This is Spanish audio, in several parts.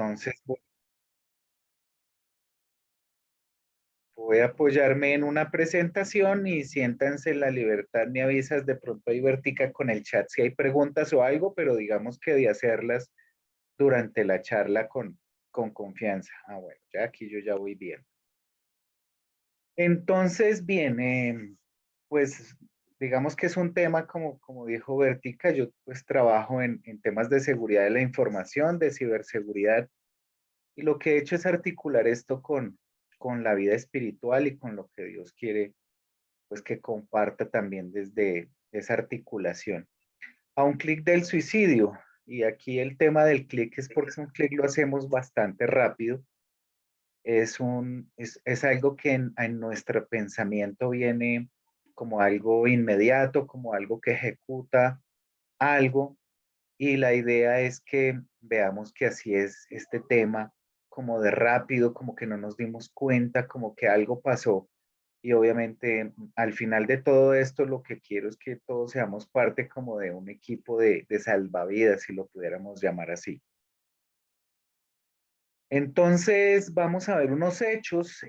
Entonces voy a apoyarme en una presentación y siéntanse en la libertad, me avisas de pronto ahí Vertica con el chat si hay preguntas o algo, pero digamos que de hacerlas durante la charla con confianza. Ah, bueno, ya aquí yo ya voy bien. Entonces, bien, pues digamos que es un tema como dijo Vertica, yo pues trabajo en temas de seguridad de la información, de ciberseguridad, y lo que he hecho es articular esto con la vida espiritual y con lo que Dios quiere pues que comparta también desde esa articulación. A un clic del suicidio, y aquí el tema del clic es porque un clic lo hacemos bastante rápido, es algo que en nuestro pensamiento viene como algo inmediato, como algo que ejecuta algo, y la idea es que veamos que así es este tema, como de rápido, como que no nos dimos cuenta, como que algo pasó. Y obviamente al final de todo esto lo que quiero es que todos seamos parte como de un equipo de salvavidas, si lo pudiéramos llamar así. Entonces vamos a ver unos hechos,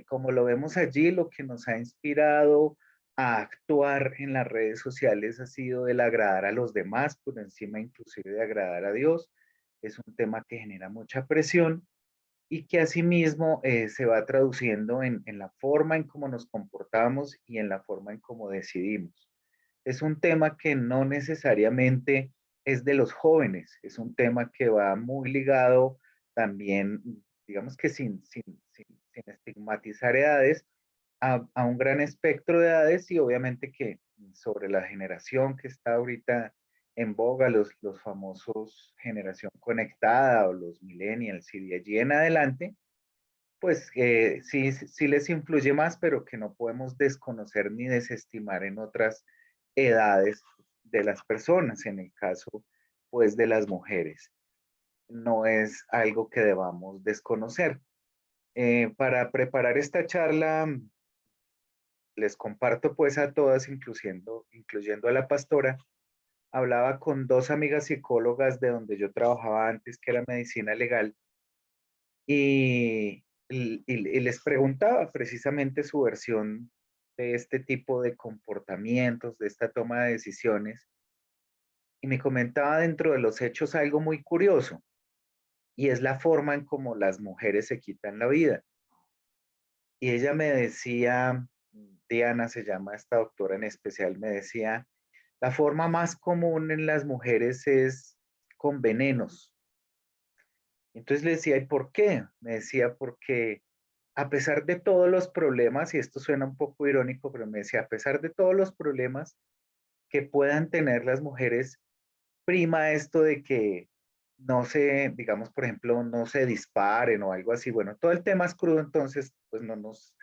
como lo vemos allí, lo que nos ha inspirado a actuar en las redes sociales ha sido el agradar a los demás, por encima inclusive de agradar a Dios. Es un tema que genera mucha presión y que asimismo se va traduciendo en la forma en cómo nos comportamos y en la forma en cómo decidimos. Es un tema que no necesariamente es de los jóvenes, es un tema que va muy ligado también, digamos que sin estigmatizar edades, a un gran espectro de edades y obviamente que sobre la generación que está ahorita en boga, los famosos generación conectada o los millennials y de allí en adelante, pues sí les influye más, pero que no podemos desconocer ni desestimar en otras edades de las personas, en el caso pues de las mujeres. No es algo que debamos desconocer. Para preparar esta charla, les comparto pues a todas, incluyendo a la pastora, hablaba con dos amigas psicólogas de donde yo trabajaba antes, que era medicina legal, y les preguntaba precisamente su versión de este tipo de comportamientos, de esta toma de decisiones, y me comentaba dentro de los hechos algo muy curioso, y es la forma en cómo las mujeres se quitan la vida. Y ella me decía, Diana se llama esta doctora en especial, me decía, la forma más común en las mujeres es con venenos. Entonces le decía, ¿y por qué? Me decía, porque a pesar de todos los problemas, y esto suena un poco irónico, pero me decía, a pesar de todos los problemas que puedan tener las mujeres, prima esto de que no se, digamos, por ejemplo, no se disparen o algo así. Bueno, todo el tema es crudo, entonces, pues no nos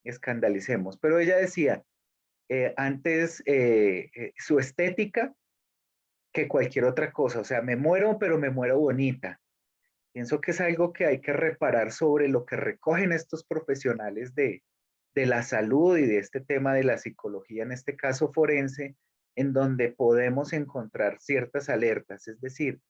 escandalicemos. Pero ella decía, antes su estética que cualquier otra cosa, o sea, me muero, pero me muero bonita. Pienso que es algo que hay que reparar sobre lo que recogen estos profesionales de la salud y de este tema de la psicología, en este caso forense, en donde podemos encontrar ciertas alertas. Es decir,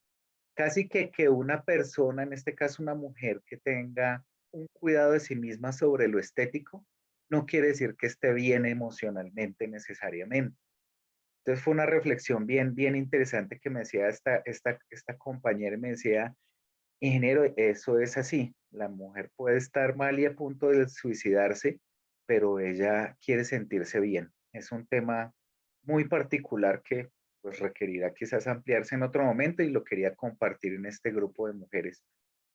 casi que una persona, en este caso una mujer, que tenga un cuidado de sí misma sobre lo estético, no quiere decir que esté bien emocionalmente necesariamente. Entonces fue una reflexión bien interesante que me decía esta compañera, y me decía, ingeniero, eso es así. La mujer puede estar mal y a punto de suicidarse, pero ella quiere sentirse bien. Es un tema muy particular que pues requerirá quizás ampliarse en otro momento y lo quería compartir en este grupo de mujeres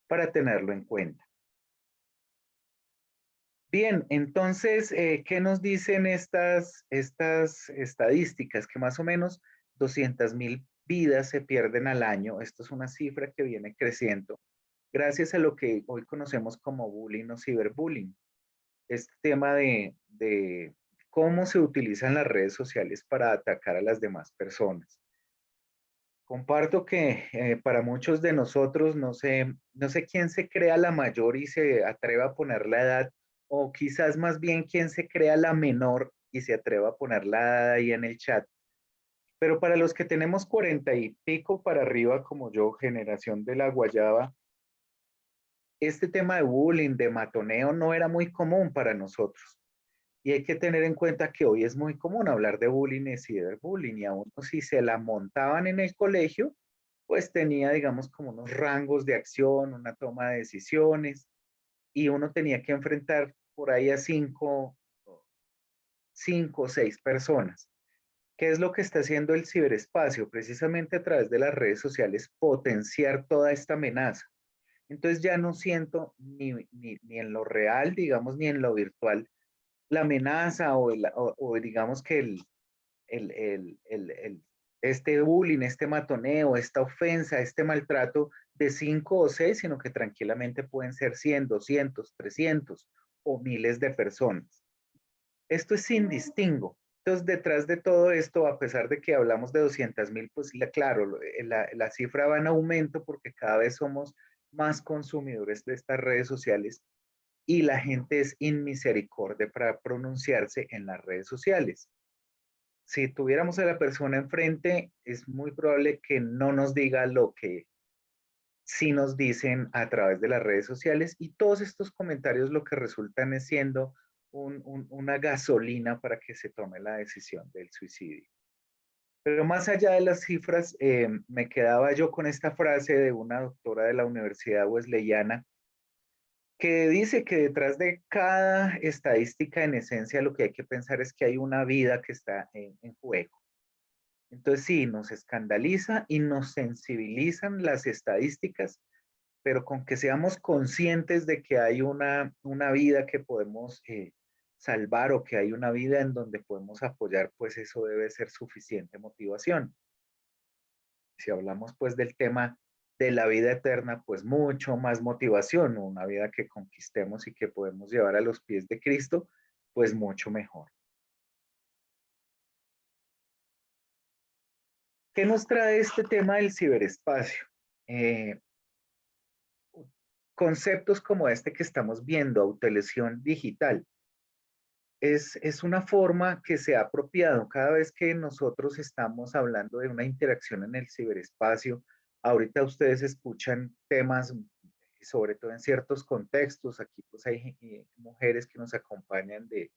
para tenerlo en cuenta. Bien, entonces, ¿qué nos dicen estas estadísticas? Que más o menos 200.000 vidas se pierden al año. Esto es una cifra que viene creciendo gracias a lo que hoy conocemos como bullying o ciberbullying. Este tema de cómo se utilizan las redes sociales para atacar a las demás personas. Comparto que para muchos de nosotros, no sé quién se crea la mayor y se atreva a poner la edad, o quizás más bien quién se crea la menor y se atreva a poner la edad ahí en el chat. Pero para los que tenemos 40 y pico para arriba, como yo, generación de la guayaba, este tema de bullying, de matoneo, no era muy común para nosotros. Y hay que tener en cuenta que hoy es muy común hablar de bullying y ciberbullying, y a uno si se la montaban en el colegio, pues tenía, digamos, como unos rangos de acción, una toma de decisiones, y uno tenía que enfrentar por ahí a cinco o seis personas. ¿Qué es lo que está haciendo el ciberespacio? Precisamente a través de las redes sociales, potenciar toda esta amenaza. Entonces ya no siento ni en lo real, digamos, ni en lo virtual, la amenaza o digamos que el, el, el, el- este bullying, este matoneo, esta ofensa, este maltrato de cinco o seis, sino que tranquilamente pueden ser 100, 200, 300 o miles de personas. Esto es sin distingo. Entonces, detrás de todo esto, a pesar de que hablamos de 200.000, pues claro, la cifra va en aumento porque cada vez somos más consumidores de estas redes sociales y la gente es inmisericordia para pronunciarse en las redes sociales. Si tuviéramos a la persona enfrente, es muy probable que no nos diga lo que sí nos dicen a través de las redes sociales y todos estos comentarios lo que resultan es siendo una gasolina para que se tome la decisión del suicidio. Pero más allá de las cifras, me quedaba yo con esta frase de una doctora de la Universidad Wesleyana que dice que detrás de cada estadística en esencia lo que hay que pensar es que hay una vida que está en juego. Entonces sí, nos escandaliza y nos sensibilizan las estadísticas, pero con que seamos conscientes de que hay una vida que podemos salvar o que hay una vida en donde podemos apoyar, pues eso debe ser suficiente motivación. Si hablamos pues del tema de la vida eterna, pues mucho más motivación, una vida que conquistemos y que podemos llevar a los pies de Cristo, pues mucho mejor. ¿Qué nos trae este tema del ciberespacio? Eh, Conceptos como este que estamos viendo, autolesión digital, es una forma que se ha apropiado cada vez que nosotros estamos hablando de una interacción en el ciberespacio. Ahorita ustedes escuchan temas, sobre todo en ciertos contextos. Aquí pues hay mujeres que nos acompañan de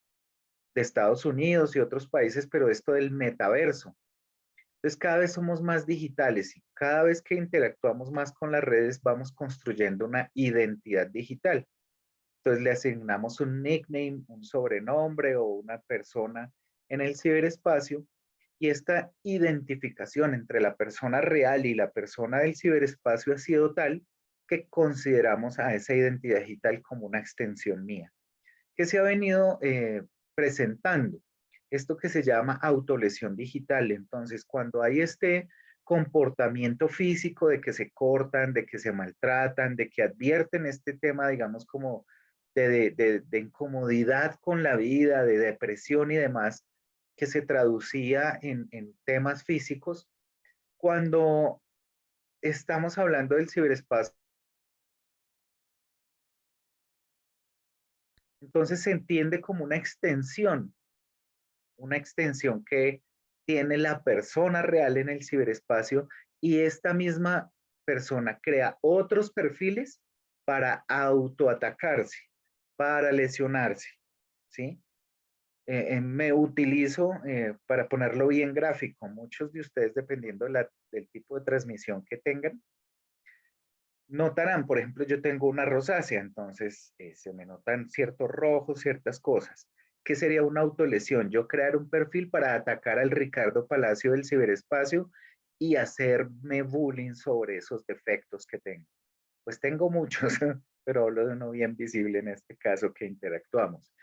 Estados Unidos y otros países, pero esto del metaverso. Entonces cada vez somos más digitales y cada vez que interactuamos más con las redes vamos construyendo una identidad digital. Entonces le asignamos un nickname, un sobrenombre o una persona en el ciberespacio y esta identificación entre la persona real y la persona del ciberespacio ha sido tal que consideramos a esa identidad digital como una extensión mía, que se ha venido presentando. Esto que se llama autolesión digital. Entonces, cuando hay este comportamiento físico de que se cortan, de que se maltratan, de que advierten este tema, digamos, como de incomodidad con la vida, de depresión y demás, que se traducía en temas físicos, cuando estamos hablando del ciberespacio, entonces se entiende como una extensión que tiene la persona real en el ciberespacio y esta misma persona crea otros perfiles para autoatacarse, para lesionarse, ¿sí? Me utilizo, para ponerlo bien gráfico, muchos de ustedes, dependiendo del tipo de transmisión que tengan, notarán, por ejemplo, yo tengo una rosácea, entonces se me notan ciertos rojos, ciertas cosas. ¿Qué sería una autolesión? Yo crear un perfil para atacar al Ricardo Palacio del ciberespacio y hacerme bullying sobre esos defectos que tengo. Pues tengo muchos, pero hablo de uno bien visible en este caso que interactuamos.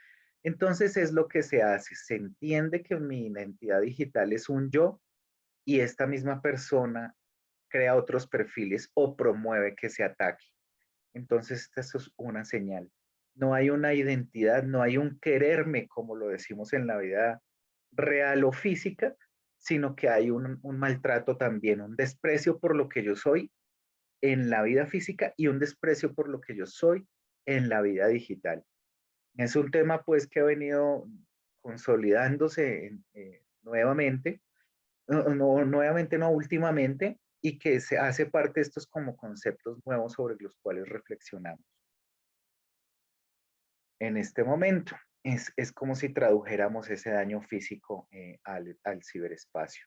Entonces es lo que se hace. Se entiende que mi identidad digital es un yo y esta misma persona crea otros perfiles o promueve que se ataque. Entonces, eso es una señal. No hay una identidad, no hay un quererme, como lo decimos en la vida real o física, sino que hay un maltrato también, un desprecio por lo que yo soy en la vida física y un desprecio por lo que yo soy en la vida digital. Es un tema pues que ha venido consolidándose nuevamente nuevamente no últimamente, y que se hace parte de estos como conceptos nuevos sobre los cuales reflexionamos en este momento. Es como si tradujéramos ese daño físico al ciberespacio.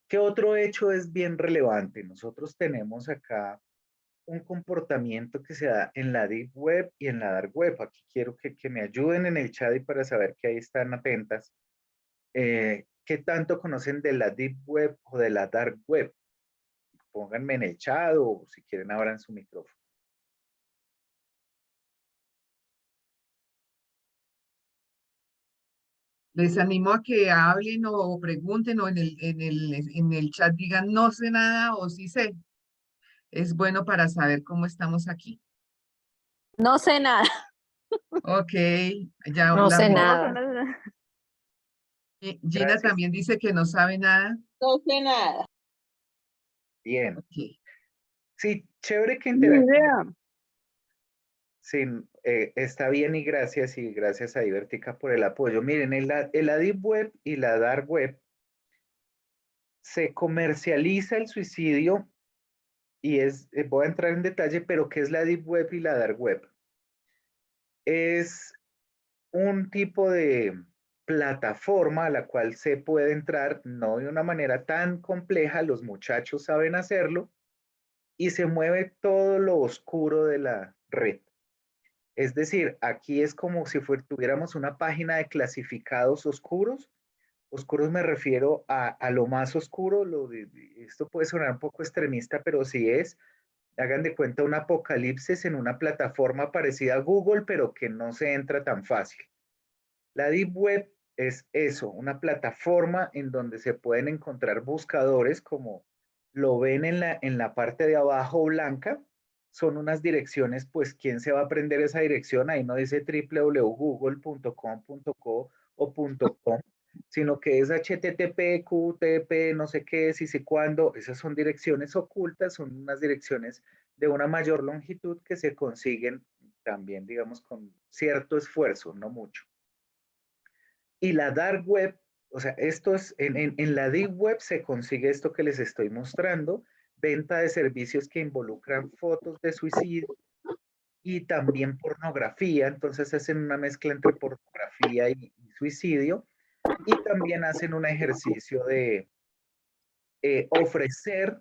¿Qué otro hecho es bien relevante? Nosotros tenemos acá un comportamiento que se da en la Deep Web y en la Dark Web. Aquí quiero que me ayuden en el chat y para saber que ahí están atentas. ¿Qué tanto conocen de la Deep Web o de la Dark Web? Pónganme en el chat o si quieren abran su micrófono. Les animo a que hablen o pregunten o en el chat digan no sé nada o sí sé. Es bueno para saber cómo estamos aquí. No sé nada. Ok, ya No la sé vi. nada. Gina Gracias. también dice que no sabe nada. No sé nada. Bien. Ok. Sí, chévere que Ni interactúen. idea. Sí, está bien y gracias a Ibertica por el apoyo. Miren, en la Deep Web y la Dark Web se comercializa el suicidio y voy a entrar en detalle, pero ¿qué es la Deep Web y la Dark Web? Es un tipo de plataforma a la cual se puede entrar, no de una manera tan compleja, los muchachos saben hacerlo, y se mueve todo lo oscuro de la red. Es decir, aquí es como si tuviéramos una página de clasificados oscuros. Oscuros me refiero a lo más oscuro. Esto puede sonar un poco extremista, pero sí es. Hagan de cuenta un apocalipsis en una plataforma parecida a Google, pero que no se entra tan fácil. La Deep Web es eso, una plataforma en donde se pueden encontrar buscadores como lo ven en la parte de abajo blanca. Son unas direcciones, pues, ¿quién se va a aprender esa dirección? Ahí no dice www.google.com.co o .com, sino que es HTTP, QTP, no sé qué, si sé cuándo. Esas son direcciones ocultas, son unas direcciones de una mayor longitud que se consiguen también, digamos, con cierto esfuerzo, no mucho. Y la dark web, o sea, esto es, en la deep web se consigue esto que les estoy mostrando, venta de servicios que involucran fotos de suicidio y también pornografía, entonces hacen una mezcla entre pornografía y suicidio, y también hacen un ejercicio de ofrecer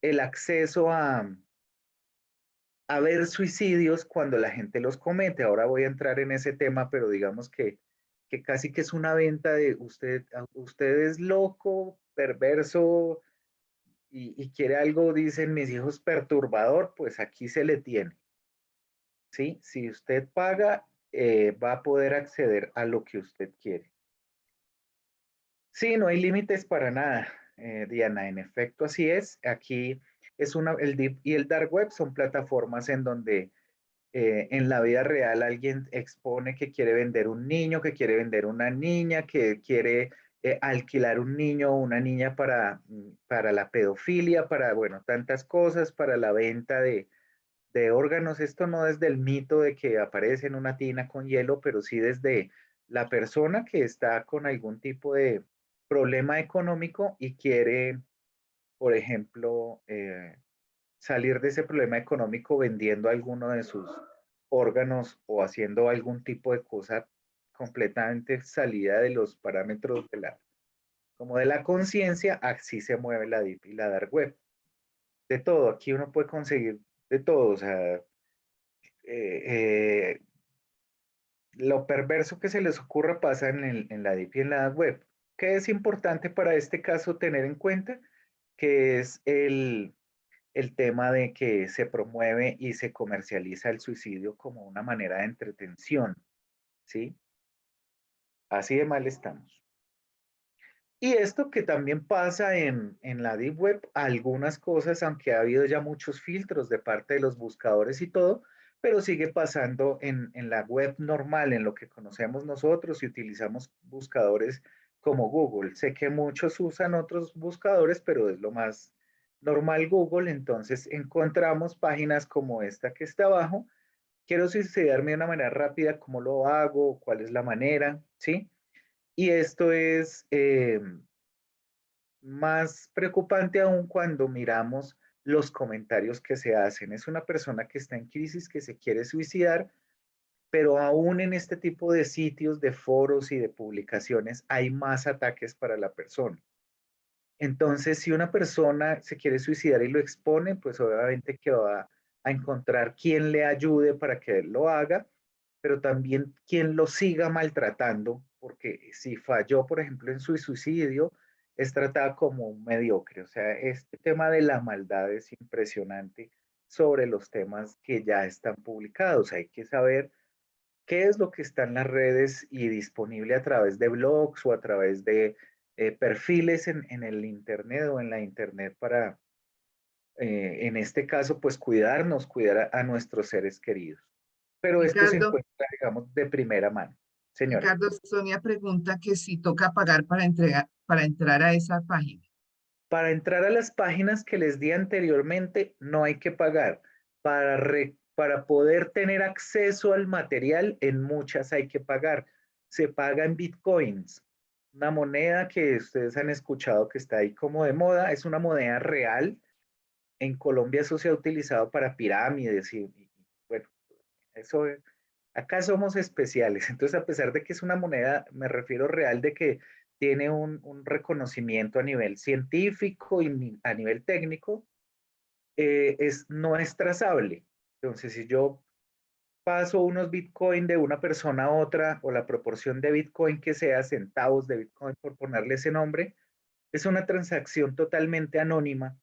el acceso a ver suicidios cuando la gente los comete. Ahora voy a entrar en ese tema, pero digamos que casi que es una venta de usted es loco, perverso y quiere algo, dicen mis hijos, perturbador, pues aquí se le tiene. ¿Sí? Si usted paga, va a poder acceder a lo que usted quiere. Sí, no hay límites para nada, Diana. En efecto, así es. Aquí el Deep y el Dark Web son plataformas en donde en la vida real alguien expone que quiere vender un niño, que quiere vender una niña, que quiere alquilar un niño o una niña para la pedofilia, para, bueno, tantas cosas, para la venta de órganos. Esto no desde el mito de que aparece en una tina con hielo, pero sí desde la persona que está con algún tipo de problema económico y quiere, por ejemplo, salir de ese problema económico vendiendo alguno de sus órganos o haciendo algún tipo de cosa completamente salida de los parámetros como de la conciencia. Así se mueve la Deep y la Dark Web. De todo, aquí uno puede conseguir de todo, o sea, eh, lo perverso que se les ocurra pasa en la Deep y en la Dark Web. ¿Qué es importante para este caso tener en cuenta? Que es el tema de que se promueve y se comercializa el suicidio como una manera de entretención, ¿sí? Así de mal estamos. Y esto que también pasa en la Deep Web, algunas cosas, aunque ha habido ya muchos filtros de parte de los buscadores y todo, pero sigue pasando en la web normal, en lo que conocemos nosotros y utilizamos buscadores como Google. Sé que muchos usan otros buscadores, pero es lo más normal Google. Entonces encontramos páginas como esta que está abajo. Quiero suicidarme de una manera rápida, ¿cómo lo hago? ¿Cuál es la manera? ¿Sí? Y esto es más preocupante aún cuando miramos los comentarios que se hacen. Es una persona que está en crisis, que se quiere suicidar, pero aún en este tipo de sitios, de foros y de publicaciones hay más ataques para la persona. Entonces, si una persona se quiere suicidar y lo expone, pues obviamente que va a encontrar quien le ayude para que él lo haga, pero también quien lo siga maltratando, porque si falló, por ejemplo, en su suicidio, es tratada como un mediocre. O sea, este tema de la maldad es impresionante sobre los temas que ya están publicados. Hay que saber qué es lo que está en las redes y disponible a través de blogs o a través de perfiles en el Internet o en la Internet para, en este caso, pues cuidarnos, cuidar a nuestros seres queridos. Pero esto se Ricardo, encuentra, digamos, de primera mano. Señora, Ricardo, Sonia pregunta que si toca pagar para entrar a esa página. para entrar a las páginas que les di anteriormente, no hay que pagar. Para poder tener acceso al material, en muchas hay que pagar. Se paga en bitcoins, una moneda que ustedes han escuchado que está ahí como de moda. Es una moneda real. En Colombia eso se ha utilizado para pirámides bueno, eso acá somos especiales. Entonces, a pesar de que es una moneda, me refiero real de que tiene un reconocimiento a nivel científico y a nivel técnico, no es trazable. Entonces, si yo paso unos Bitcoin de una persona a otra o la proporción de Bitcoin que sea, centavos de Bitcoin por ponerle ese nombre, es una transacción totalmente anónima,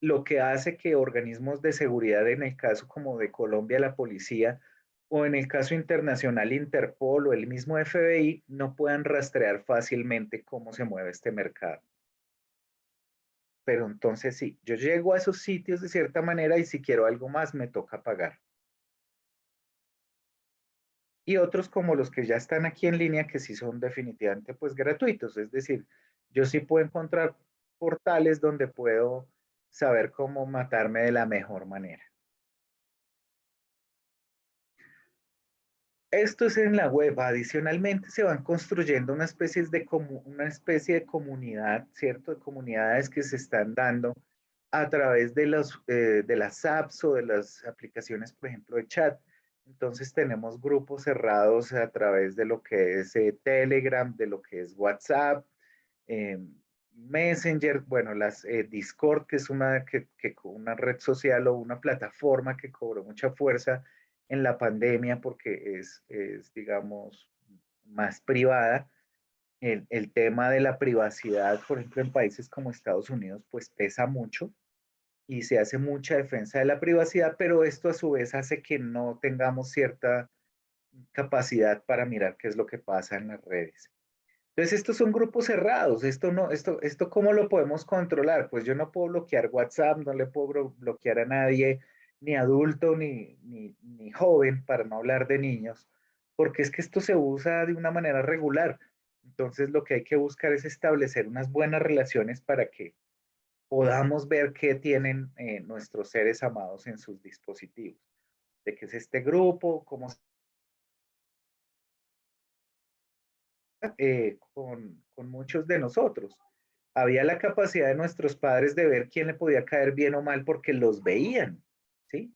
lo que hace que organismos de seguridad, en el caso como de Colombia, la policía, o en el caso internacional, Interpol o el mismo FBI, no puedan rastrear fácilmente cómo se mueve este mercado. Pero entonces sí, yo llego a esos sitios de cierta manera y si quiero algo más me toca pagar. Y otros como los que ya están aquí en línea, que sí son definitivamente pues gratuitos. Es decir, yo sí puedo encontrar portales donde puedo saber cómo matarme de la mejor manera. Esto es en la web. Adicionalmente, se van construyendo una especie de comunidad, ¿cierto? De comunidades que se están dando a través de las apps o de las aplicaciones, por ejemplo, de chat. Entonces, tenemos grupos cerrados a través de lo que es Telegram, de lo que es WhatsApp, eh, Messenger, bueno, Discord, que es una red social o una plataforma que cobró mucha fuerza en la pandemia porque digamos, más privada. El tema de la privacidad, por ejemplo, en países como Estados Unidos, pues pesa mucho y se hace mucha defensa de la privacidad, pero esto a su vez hace que no tengamos cierta capacidad para mirar qué es lo que pasa en las redes. Entonces, estos son grupos cerrados. Esto ¿cómo lo podemos controlar? Pues yo no puedo bloquear WhatsApp, no le puedo bloquear a nadie, ni adulto, ni joven, para no hablar de niños, porque es que esto se usa de una manera regular. Entonces, lo que hay que buscar es establecer unas buenas relaciones para que podamos ver qué tienen nuestros seres amados en sus dispositivos, de qué es este grupo, cómo con muchos de nosotros. Había la capacidad de nuestros padres de ver quién le podía caer bien o mal porque los veían, ¿sí?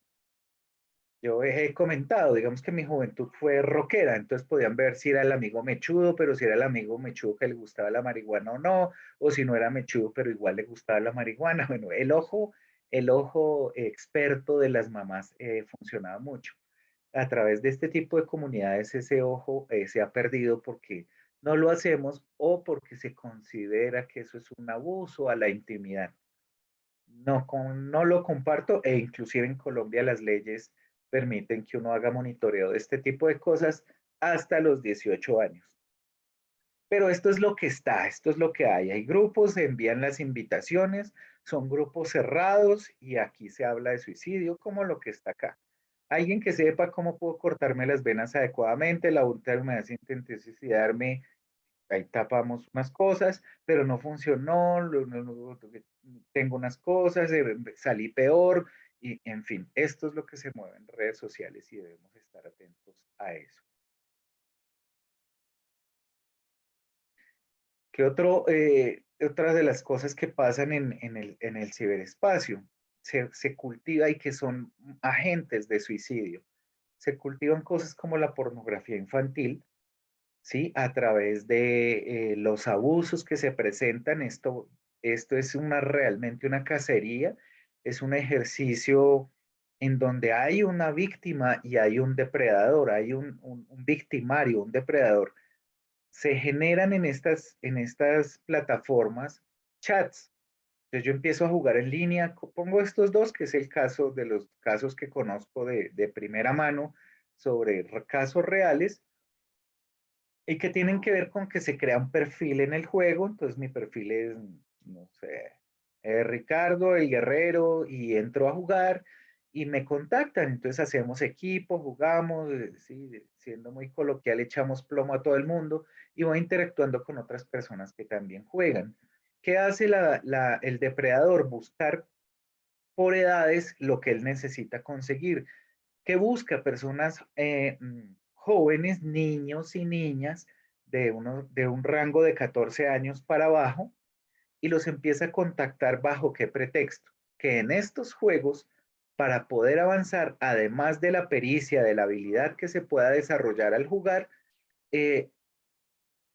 Yo he comentado, digamos que mi juventud fue rockera, entonces podían ver si era el amigo mechudo, pero si era el amigo mechudo que le gustaba la marihuana o no, o si no era mechudo, pero igual le gustaba la marihuana. Bueno, el ojo experto de las mamás funcionaba mucho. A través de este tipo de comunidades ese ojo se ha perdido porque no lo hacemos o porque se considera que eso es un abuso a la intimidad. No lo comparto e inclusive en Colombia las leyes permiten que uno haga monitoreo de este tipo de cosas hasta los 18 años. Pero esto es lo que está, esto es lo que hay. Hay grupos, se envían las invitaciones, son grupos cerrados y aquí se habla de suicidio como lo que está acá. Alguien que sepa cómo puedo cortarme las venas adecuadamente, la última vez intenté suicidarme, ahí tapamos unas cosas, pero no funcionó, tengo unas cosas, salí peor, y en fin, esto es lo que se mueve en redes sociales y debemos estar atentos a eso. ¿Qué otras de las cosas que pasan en el ciberespacio? Se cultiva y que son agentes de suicidio. Se cultivan cosas como la pornografía infantil, ¿sí? A través de los abusos que se presentan. Esto es realmente una cacería, es un ejercicio en donde hay una víctima y hay un depredador, hay un victimario, un depredador. Se generan en estas plataformas chats. Entonces yo empiezo a jugar en línea, pongo estos dos, que es el caso de los casos que conozco de primera mano sobre casos reales y que tienen que ver con que se crea un perfil en el juego. Entonces mi perfil es, no sé, Ricardo el Guerrero, y entro a jugar y me contactan. Entonces hacemos equipo, jugamos, sí, siendo muy coloquial, echamos plomo a todo el mundo y voy interactuando con otras personas que también juegan. ¿Qué hace el depredador? Buscar por edades lo que él necesita conseguir. ¿Qué busca? Personas jóvenes, niños y niñas de un rango de 14 años para abajo, y los empieza a contactar bajo qué pretexto. Que en estos juegos, para poder avanzar, además de la pericia, de la habilidad que se pueda desarrollar al jugar, eh,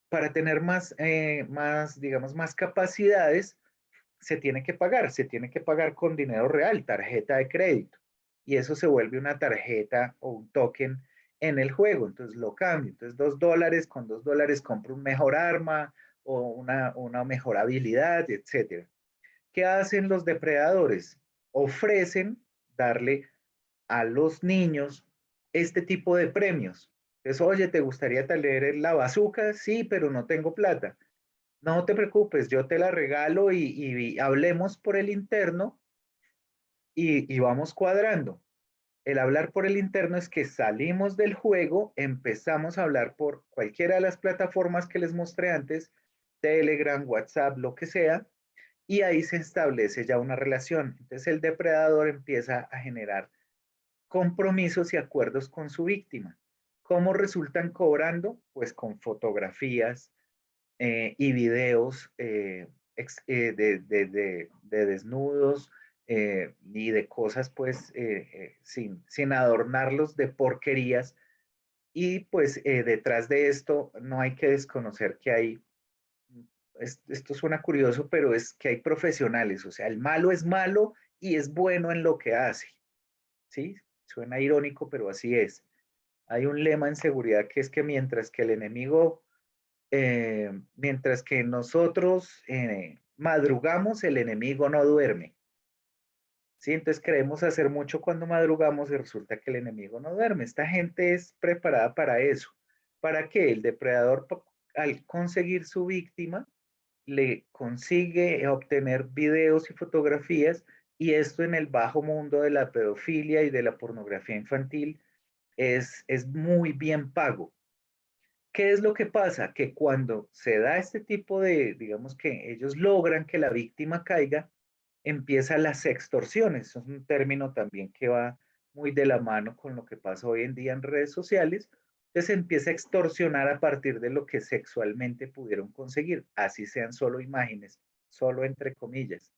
para tener digamos, más capacidades, se tiene que pagar con dinero real, tarjeta de crédito. Y eso se vuelve una tarjeta o un token en el juego. Entonces lo cambio. Entonces $2, con $2 compro un mejor arma o una mejor habilidad, etcétera. ¿Qué hacen los depredadores? Ofrecen darle a los niños este tipo de premios. Entonces, oye, ¿te gustaría tener la bazooka? Sí, pero no tengo plata. No te preocupes, yo te la regalo y hablemos por el interno y vamos cuadrando. El hablar por el interno es que salimos del juego, empezamos a hablar por cualquiera de las plataformas que les mostré antes, Telegram, WhatsApp, lo que sea, y ahí se establece ya una relación. Entonces el depredador empieza a generar compromisos y acuerdos con su víctima. ¿Cómo resultan cobrando? Pues con fotografías, y videos de desnudos, y de cosas pues sin adornarlos de porquerías. Y pues detrás de esto no hay que desconocer que esto suena curioso, pero es que hay profesionales. O sea, el malo es malo y es bueno en lo que hace, ¿sí? Suena irónico, pero así es. Hay un lema en seguridad que es que mientras que nosotros madrugamos, el enemigo no duerme. ¿Sí? Entonces creemos hacer mucho cuando madrugamos y resulta que el enemigo no duerme. Esta gente es preparada para eso. ¿Para qué? El depredador, al conseguir su víctima, le consigue obtener videos y fotografías, y esto en el bajo mundo de la pedofilia y de la pornografía infantil es muy bien pago. ¿Qué es lo que pasa? Que cuando se da este tipo digamos que ellos logran que la víctima caiga, empiezan las extorsiones. Eso es un término también que va muy de la mano con lo que pasa hoy en día en redes sociales. Entonces se empieza a extorsionar a partir de lo que sexualmente pudieron conseguir, así sean solo imágenes, solo entre comillas.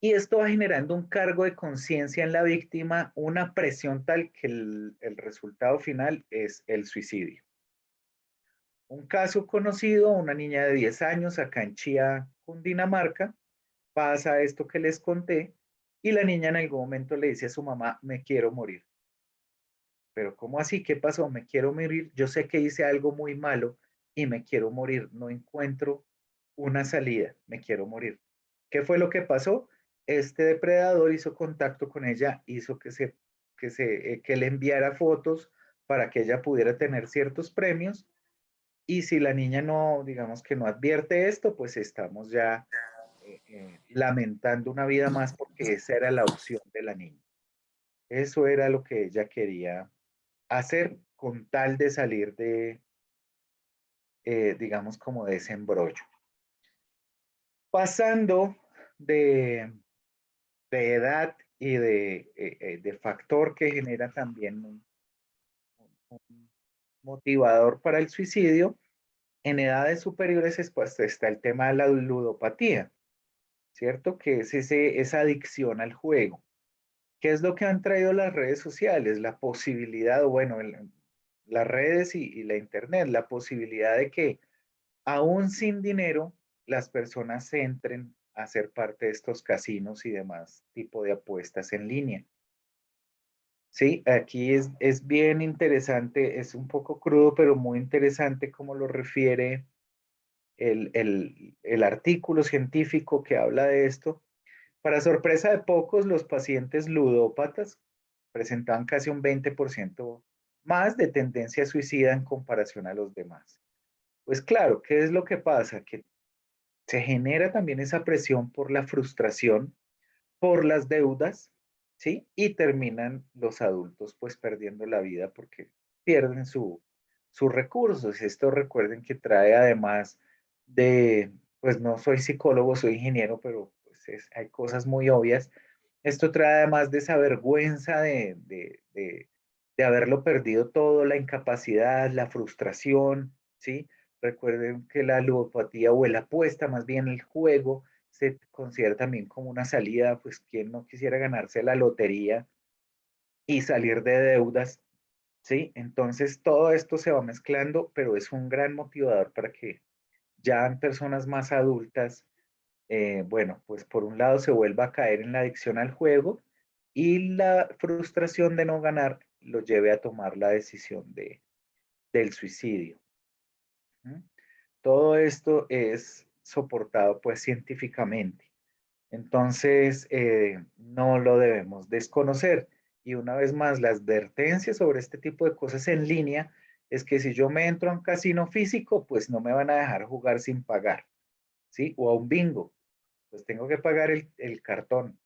Y esto va generando un cargo de conciencia en la víctima, una presión tal que el resultado final es el suicidio. Un caso conocido, una niña de 10 años acá en Chía, Cundinamarca, pasa esto que les conté, y la niña en algún momento le dice a su mamá: me quiero morir. Pero ¿cómo así? ¿Qué pasó? Me quiero morir. Yo sé que hice algo muy malo y me quiero morir. No encuentro una salida. Me quiero morir. ¿Qué fue lo que pasó? Este depredador hizo contacto con ella, hizo que le enviara fotos para que ella pudiera tener ciertos premios. Y si la niña no, digamos que no advierte esto, pues estamos ya lamentando una vida más, porque esa era la opción de la niña. Eso era lo que ella quería hacer con tal de salir digamos, como de ese embrollo. Pasando de, de edad y de factor que genera también un motivador para el suicidio, En edades superiores pues, está el tema de la ludopatía, ¿cierto? Que es esa adicción al juego. ¿Qué es lo que han traído las redes sociales? La posibilidad, o bueno, las redes y la internet, la posibilidad de que aún sin dinero las personas entren a ser parte de estos casinos y demás tipo de apuestas en línea. Sí, aquí es bien interesante, es un poco crudo, pero muy interesante como lo refiere el artículo científico que habla de esto. Para sorpresa de pocos, los pacientes ludópatas presentaban casi un 20% más de tendencia suicida en comparación a los demás. Pues claro, ¿qué es lo que pasa? Que se genera también esa presión por la frustración, por las deudas, ¿sí? Y terminan los adultos pues perdiendo la vida porque pierden sus recursos. Esto recuerden que trae además de, pues no soy psicólogo, soy ingeniero, pero pues hay cosas muy obvias. Esto trae además de esa vergüenza de haberlo perdido todo, la incapacidad, la frustración, ¿sí? Recuerden que la ludopatía o la apuesta, más bien el juego, se considera también como una salida, pues quien no quisiera ganarse la lotería y salir de deudas, ¿sí? Entonces todo esto se va mezclando, pero es un gran motivador para que ya en personas más adultas, bueno, pues por un lado se vuelva a caer en la adicción al juego y la frustración de no ganar lo lleve a tomar la decisión del suicidio. ¿Mm? Todo esto es soportado pues científicamente. Entonces, no lo debemos desconocer. Y una vez más, la advertencia sobre este tipo de cosas en línea es que si yo me entro a un casino físico, pues no me van a dejar jugar sin pagar, ¿sí? O a un bingo, pues tengo que pagar el cartón.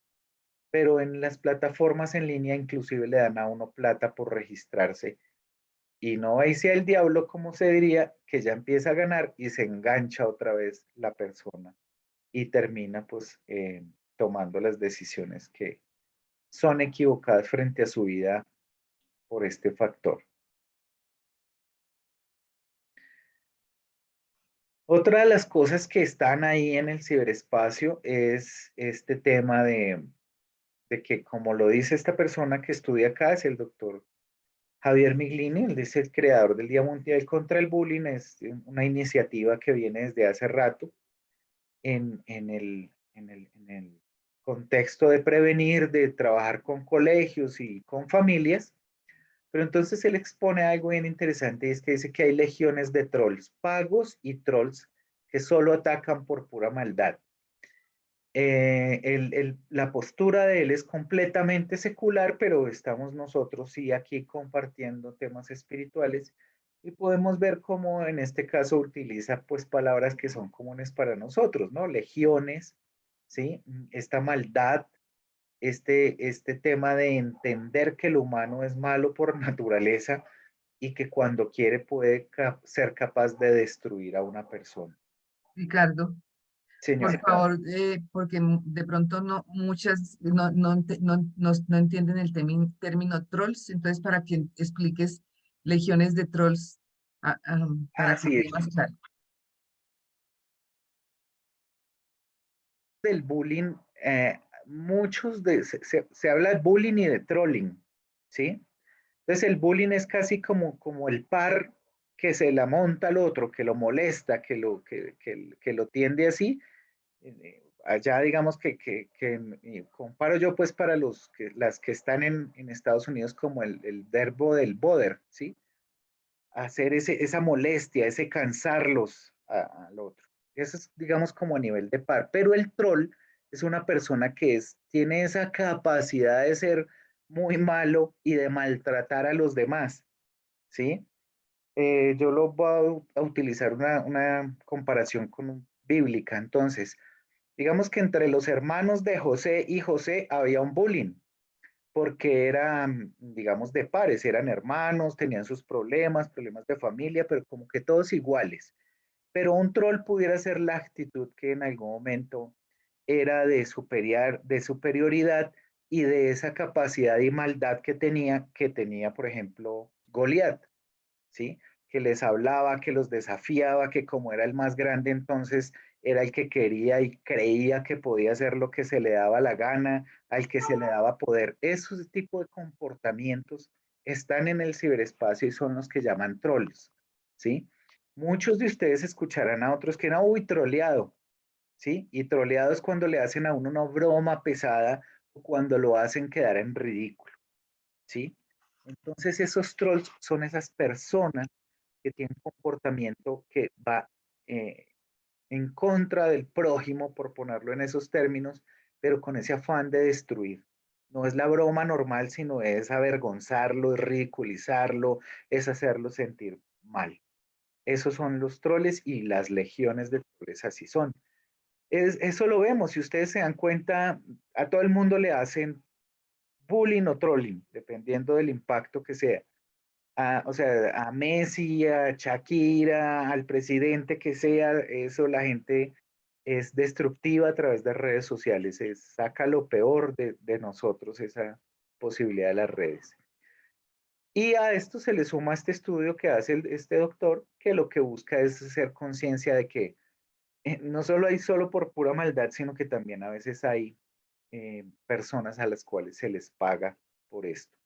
Pero en las plataformas en línea inclusive le dan a uno plata por registrarse. Y no ahí sea el diablo, como se diría, que ya empieza a ganar y se engancha otra vez la persona y termina pues tomando las decisiones que son equivocadas frente a su vida por este factor. Otra de las cosas que están ahí en el ciberespacio es este tema de que, como lo dice esta persona que estudia acá, es el doctor Javier Miglini, él es el creador del Día Mundial contra el Bullying, es una iniciativa que viene desde hace rato en el contexto de prevenir, de trabajar con colegios y con familias. Pero entonces él expone algo bien interesante y es que dice que hay legiones de trolls pagos y trolls que solo atacan por pura maldad. La postura de él es completamente secular, pero estamos nosotros sí aquí compartiendo temas espirituales y podemos ver cómo en este caso utiliza pues palabras que son comunes para nosotros, ¿no? Legiones, ¿sí? Esta maldad, este tema de entender que el humano es malo por naturaleza y que cuando quiere puede ser capaz de destruir a una persona. Ricardo, por Señora, favor, porque de pronto no muchas no entienden el término trolls, entonces para que expliques legiones de trolls para que así quede es. más claro. Del bullying, se habla de bullying y de trolling, ¿sí? Entonces el bullying es casi como el par que se la monta al otro, que lo molesta, que lo tiende así. Allá digamos que comparo yo pues para las que están en Estados Unidos como el verbo del bother, ¿sí? Hacer esa molestia, ese cansarlos al otro. Eso es, digamos, como a nivel de par. Pero el troll es una persona que tiene esa capacidad de ser muy malo y de maltratar a los demás, ¿sí? Yo lo voy a utilizar una comparación bíblica. Entonces, digamos que entre los hermanos de José y José había un bullying porque eran, digamos, de pares, eran hermanos, tenían sus problemas de familia, pero como que todos iguales. Pero un troll pudiera ser la actitud que en algún momento era de superioridad y de esa capacidad y maldad que tenía, por ejemplo, Goliat, ¿sí? que les hablaba, que los desafiaba, que como era el más grande, entonces era el que quería y creía que podía hacer lo que se le daba la gana, al que se le daba poder. Esos tipos de comportamientos están en el ciberespacio y son los que llaman trolls, ¿sí? Muchos de ustedes escucharán a otros que no, uy, troleado, ¿sí? Y troleado es cuando le hacen a uno una broma pesada o cuando lo hacen quedar en ridículo, ¿sí? Entonces esos trolls son esas personas que tienen un comportamiento que va eh, en contra del prójimo, por ponerlo en esos términos, pero con ese afán de destruir. No es la broma normal, sino es avergonzarlo, es ridiculizarlo, es hacerlo sentir mal. Esos son los troles y las legiones de troles así son. Eso lo vemos, si ustedes se dan cuenta, a todo el mundo le hacen bullying o trolling, dependiendo del impacto que sea. O sea, a Messi, a Shakira, al presidente que sea, eso la gente es destructiva a través de redes sociales, saca lo peor de nosotros, esa posibilidad de las redes. Y a esto se le suma este estudio que hace este doctor, que lo que busca es hacer conciencia de que no solo hay solo por pura maldad, sino que también a veces hay personas a las cuales se les paga por esto.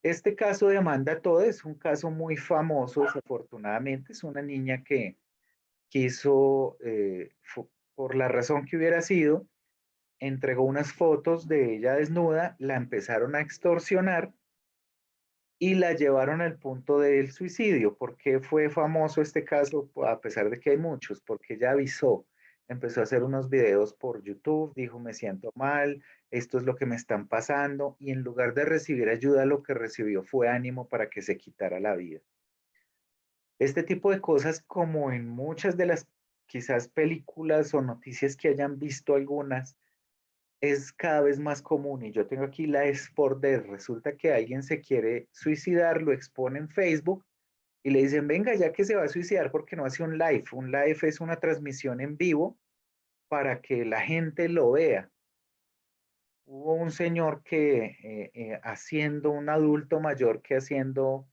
Este caso de Amanda Todd es un caso muy famoso, desafortunadamente. Es una niña que quiso, por la razón que hubiera sido, entregó unas fotos de ella desnuda, la empezaron a extorsionar y la llevaron al punto del suicidio. ¿Por qué fue famoso este caso? A pesar de que hay muchos, porque ella avisó, empezó a hacer unos videos por YouTube, dijo, me siento mal, esto es lo que me están pasando, y en lugar de recibir ayuda, lo que recibió fue ánimo para que se quitara la vida. Este tipo de cosas, como en muchas de las quizás películas o noticias que hayan visto algunas, es cada vez más común y yo tengo aquí la Sport Death. Resulta que alguien se quiere suicidar, lo expone en Facebook y le dicen, venga, ya que se va a suicidar, ¿porque no hace un live? Un live es una transmisión en vivo para que la gente lo vea. Hubo un señor que haciendo un adulto mayor que haciendo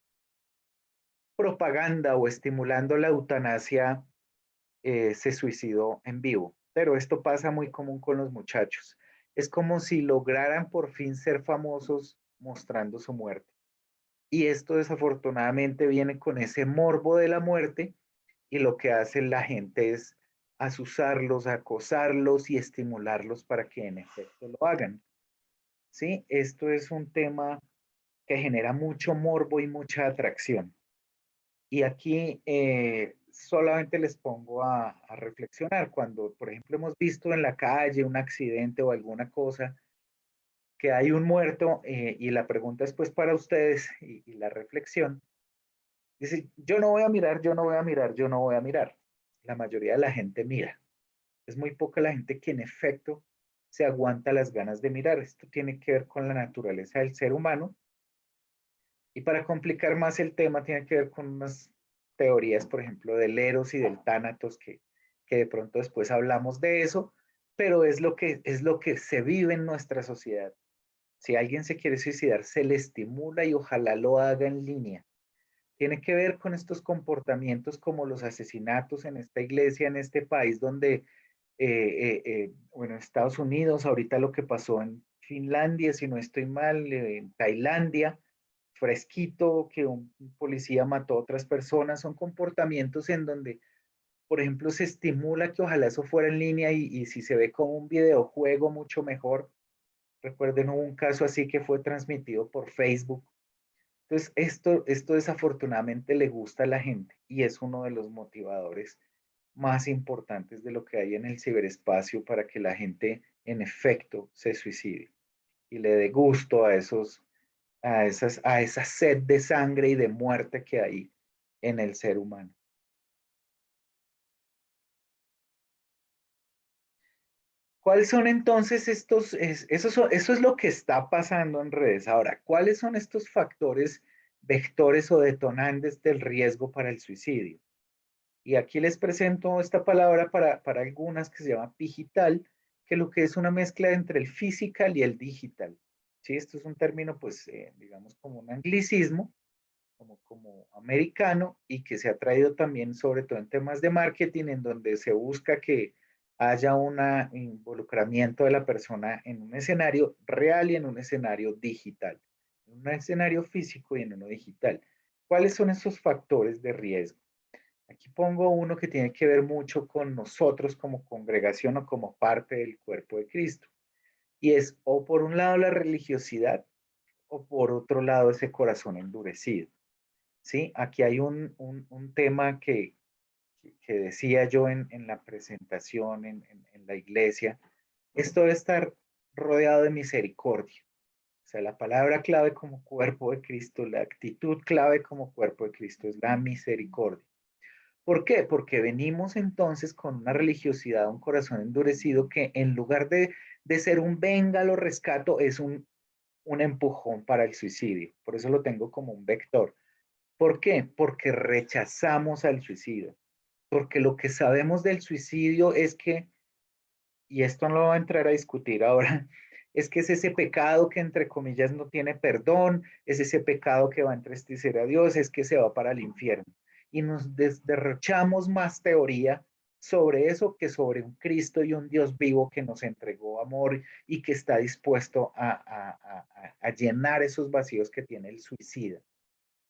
propaganda o estimulando la eutanasia, se suicidó en vivo. Pero esto pasa muy común con los muchachos. Es como si lograran por fin ser famosos mostrando su muerte. Y esto desafortunadamente viene con ese morbo de la muerte y lo que hace la gente es asusarlos, acosarlos y estimularlos para que en efecto lo hagan. ¿Sí? Esto es un tema que genera mucho morbo y mucha atracción. Y aquí solamente les pongo a reflexionar. Cuando, por ejemplo, hemos visto en la calle un accidente o alguna cosa, que hay un muerto y la pregunta es pues para ustedes y la reflexión. Dice, yo no voy a mirar, yo no voy a mirar, yo no voy a mirar. La mayoría de la gente mira. Es muy poca la gente que en efecto se aguanta las ganas de mirar. Esto tiene que ver con la naturaleza del ser humano. Y para complicar más el tema, tiene que ver con unas teorías, por ejemplo, del Eros y del Tánatos, que de pronto después hablamos de eso, pero es lo que se vive en nuestra sociedad. Si alguien se quiere suicidar, se le estimula y ojalá lo haga en línea. Tiene que ver con estos comportamientos como los asesinatos en esta iglesia, en este país donde, bueno, en Estados Unidos, ahorita lo que pasó en Finlandia, si no estoy mal, en Tailandia, fresquito, que un policía mató a otras personas, son comportamientos en donde, por ejemplo, se estimula que ojalá eso fuera en línea y si se ve como un videojuego, mucho mejor. Recuerden, hubo un caso así que fue transmitido por Facebook. Entonces, esto desafortunadamente le gusta a la gente y es uno de los motivadores más importantes de lo que hay en el ciberespacio para que la gente en efecto se suicide y le dé gusto a esa sed de sangre y de muerte que hay en el ser humano. ¿Cuáles son entonces eso es lo que está pasando en redes. Ahora, ¿cuáles son estos factores, vectores o detonantes del riesgo para el suicidio? Y aquí les presento esta palabra para algunas que se llama digital, que lo que es una mezcla entre el physical y el digital. ¿Sí? Esto es un término, pues, digamos, como un anglicismo, como americano y que se ha traído también, sobre todo en temas de marketing, en donde se busca que haya un involucramiento de la persona en un escenario real y en un escenario digital, en un escenario físico y en uno digital. ¿Cuáles son esos factores de riesgo? Aquí pongo uno que tiene que ver mucho con nosotros como congregación o como parte del cuerpo de Cristo. Y es o por un lado la religiosidad o por otro lado ese corazón endurecido. ¿Sí? Aquí hay un tema que decía yo en la presentación en la iglesia. Esto debe estar rodeado de misericordia. O sea, la palabra clave como cuerpo de Cristo, la actitud clave como cuerpo de Cristo es la misericordia. ¿Por qué? Porque venimos entonces con una religiosidad, un corazón endurecido que en lugar de ser un venga, lo rescato, es un empujón para el suicidio. Por eso lo tengo como un vector. ¿Por qué? Porque rechazamos al suicidio. Porque lo que sabemos del suicidio es que, y esto no lo voy a entrar a discutir ahora, es que es ese pecado que entre comillas no tiene perdón, es ese pecado que va a entristecer a Dios, es que se va para el infierno. Y nos derrochamos más teoría sobre eso que sobre un Cristo y un Dios vivo que nos entregó amor y que está dispuesto a llenar esos vacíos que tiene el suicida.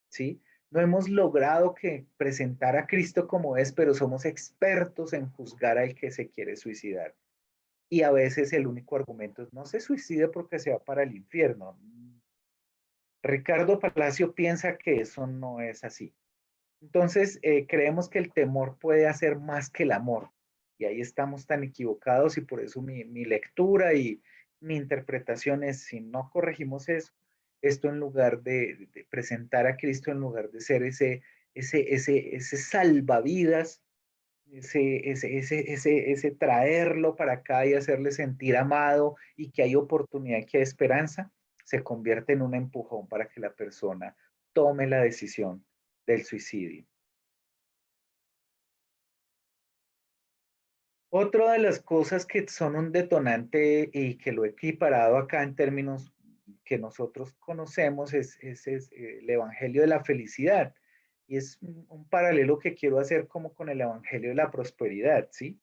¿Sí? No hemos logrado que presentar a Cristo como es, pero somos expertos en juzgar al que se quiere suicidar. Y a veces el único argumento es no se suicide porque se va para el infierno. Ricardo Palacio piensa que eso no es así. Entonces, creemos que el temor puede hacer más que el amor. Y ahí estamos tan equivocados y por eso mi lectura y mi interpretación es, si no corregimos eso, esto en lugar de presentar a Cristo, en lugar de ser ese salvavidas, ese traerlo para acá y hacerle sentir amado y que hay oportunidad, que hay esperanza, se convierte en un empujón para que la persona tome la decisión del suicidio. Otra de las cosas que son un detonante y que lo he equiparado acá en términos que nosotros conocemos es el Evangelio de la Felicidad. Y es un paralelo que quiero hacer como con el Evangelio de la Prosperidad, ¿sí?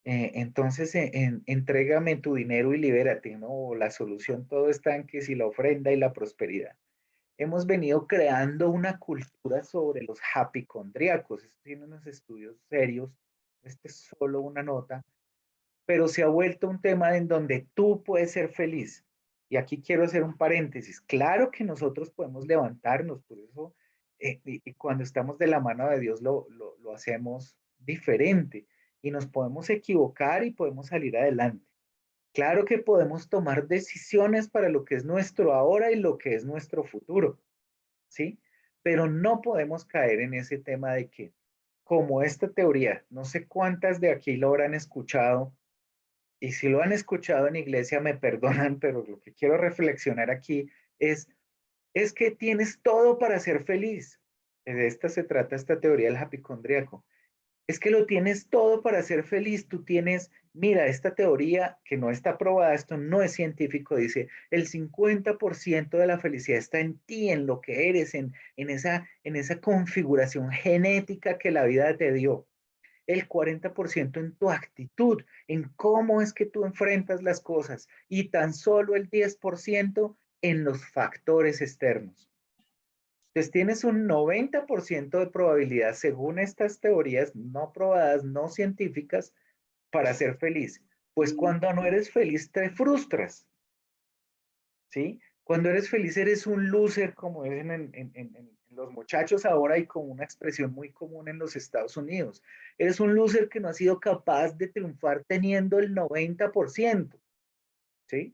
Entonces, entrégame tu dinero y libérate, ¿no? O la solución todo está en que si la ofrenda y la prosperidad. Hemos venido creando una cultura sobre los hapicondríacos. Esto tiene unos estudios serios. Este es solo una nota, pero se ha vuelto un tema en donde tú puedes ser feliz. Y aquí quiero hacer un paréntesis. Claro que nosotros podemos levantarnos, por eso, y cuando estamos de la mano de Dios lo hacemos diferente y nos podemos equivocar y podemos salir adelante. Claro que podemos tomar decisiones para lo que es nuestro ahora y lo que es nuestro futuro, ¿sí? Pero no podemos caer en ese tema de que, como esta teoría, no sé cuántas de aquí lo habrán escuchado, y si lo han escuchado en iglesia me perdonan, pero lo que quiero reflexionar aquí es, es que tienes todo para ser feliz. De esta se trata esta teoría del hapicondríaco. Es que lo tienes todo para ser feliz. Tú tienes, mira, esta teoría que no está probada, esto no es científico, dice, el 50% de la felicidad está en ti, en lo que eres, en esa configuración genética que la vida te dio. El 40% en tu actitud, en cómo es que tú enfrentas las cosas y tan solo el 10% en los factores externos. Entonces tienes un 90% de probabilidad, según estas teorías no probadas, no científicas, para ser feliz. Pues cuando no eres feliz te frustras, ¿sí? Cuando eres feliz eres un loser, como dicen en los muchachos ahora y como una expresión muy común en los Estados Unidos. Eres un loser que no ha sido capaz de triunfar teniendo el 90%, ¿sí?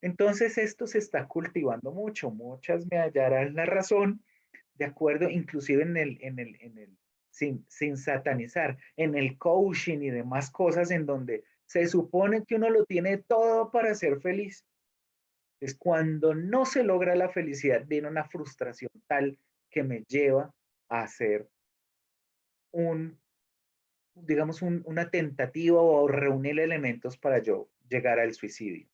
Entonces esto se está cultivando mucho. Muchas me hallarán la razón, de acuerdo, inclusive sin satanizar, en el coaching y demás cosas en donde se supone que uno lo tiene todo para ser feliz. Es cuando no se logra la felicidad, viene una frustración tal que me lleva a hacer un, digamos, una tentativa o reunir elementos para yo llegar al suicidio.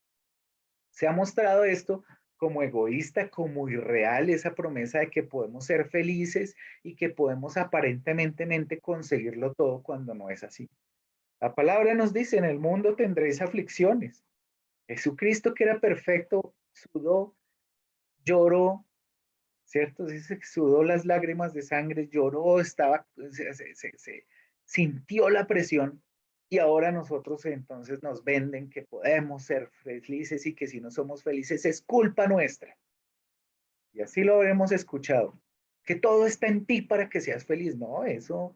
Se ha mostrado esto como egoísta, como irreal, esa promesa de que podemos ser felices y que podemos aparentemente conseguirlo todo cuando no es así. La palabra nos dice, en el mundo tendréis aflicciones. Jesucristo, que era perfecto, sudó, lloró, ¿cierto? Dice que sudó las lágrimas de sangre, lloró, estaba, se sintió la presión, y ahora nosotros entonces nos venden que podemos ser felices y que si no somos felices es culpa nuestra. Y así lo habremos escuchado, que todo está en ti para que seas feliz. No, eso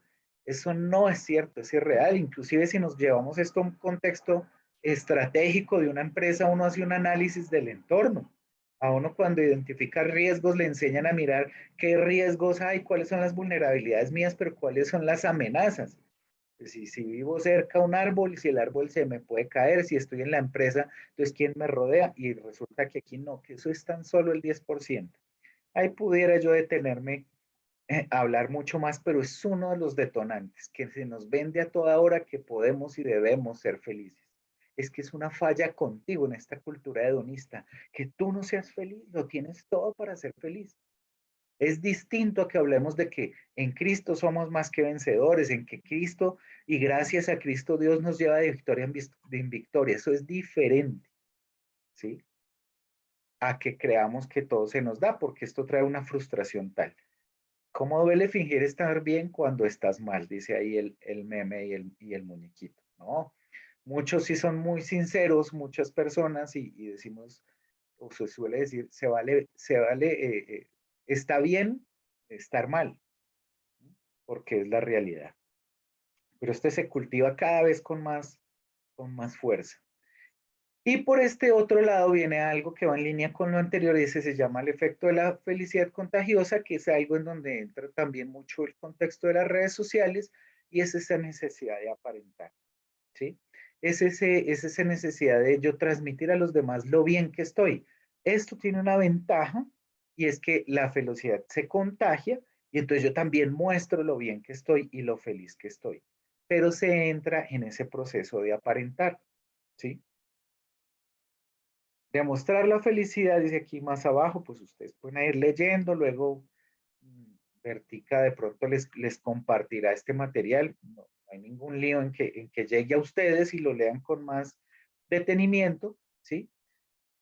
no es cierto, es irreal. Inclusive si nos llevamos esto a un contexto estratégico de una empresa, uno hace un análisis del entorno. A uno cuando identifica riesgos le enseñan a mirar qué riesgos hay, cuáles son las vulnerabilidades mías, pero cuáles son las amenazas. Pues si vivo cerca a un árbol, si el árbol se me puede caer, si estoy en la empresa, entonces ¿quién me rodea? Y resulta que aquí no, que eso es tan solo el 10%. Ahí pudiera yo detenerme a hablar mucho más, pero es uno de los detonantes que se nos vende a toda hora que podemos y debemos ser felices. Es que es una falla contigo en esta cultura hedonista, que tú no seas feliz, lo tienes todo para ser feliz. Es distinto a que hablemos de que en Cristo somos más que vencedores, en que Cristo y gracias a Cristo Dios nos lleva de victoria en victoria. Eso es diferente, ¿sí? A que creamos que todo se nos da, porque esto trae una frustración tal. ¿Cómo duele fingir estar bien cuando estás mal? Dice ahí el meme y el muñequito, ¿no? Muchos sí son muy sinceros, muchas personas, y decimos, o se suele decir, está bien estar mal, porque es la realidad. Pero este se cultiva cada vez con más fuerza. Y por este otro lado viene algo que va en línea con lo anterior, y ese se llama el efecto de la felicidad contagiosa, que es algo en donde entra también mucho el contexto de las redes sociales, y es esa necesidad de aparentar, ¿sí? Es esa necesidad de yo transmitir a los demás lo bien que estoy. Esto tiene una ventaja, y es que la felicidad se contagia, y entonces yo también muestro lo bien que estoy y lo feliz que estoy. Pero se entra en ese proceso de aparentar, ¿sí? Demostrar la felicidad, dice aquí más abajo, pues ustedes pueden ir leyendo, luego Vertica de pronto les compartirá este material. No hay ningún lío en que llegue a ustedes y lo lean con más detenimiento, ¿sí?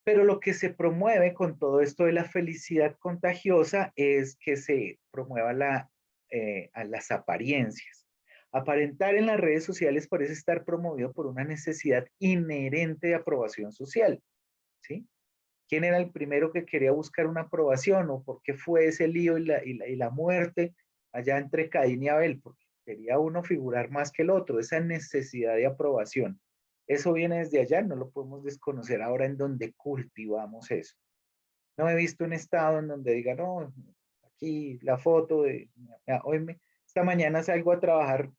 Pero lo que se promueve con todo esto de la felicidad contagiosa es que se promueva a las apariencias. Aparentar en las redes sociales parece estar promovido por una necesidad inherente de aprobación social, ¿sí? ¿Quién era el primero que quería buscar una aprobación o por qué fue ese lío y la muerte allá entre Caín y Abel? Porque quería uno figurar más que el otro, esa necesidad de aprobación. Eso viene desde allá, no lo podemos desconocer ahora en donde cultivamos eso. No he visto un estado en donde diga, no, aquí la foto de, esta mañana salgo a trabajar,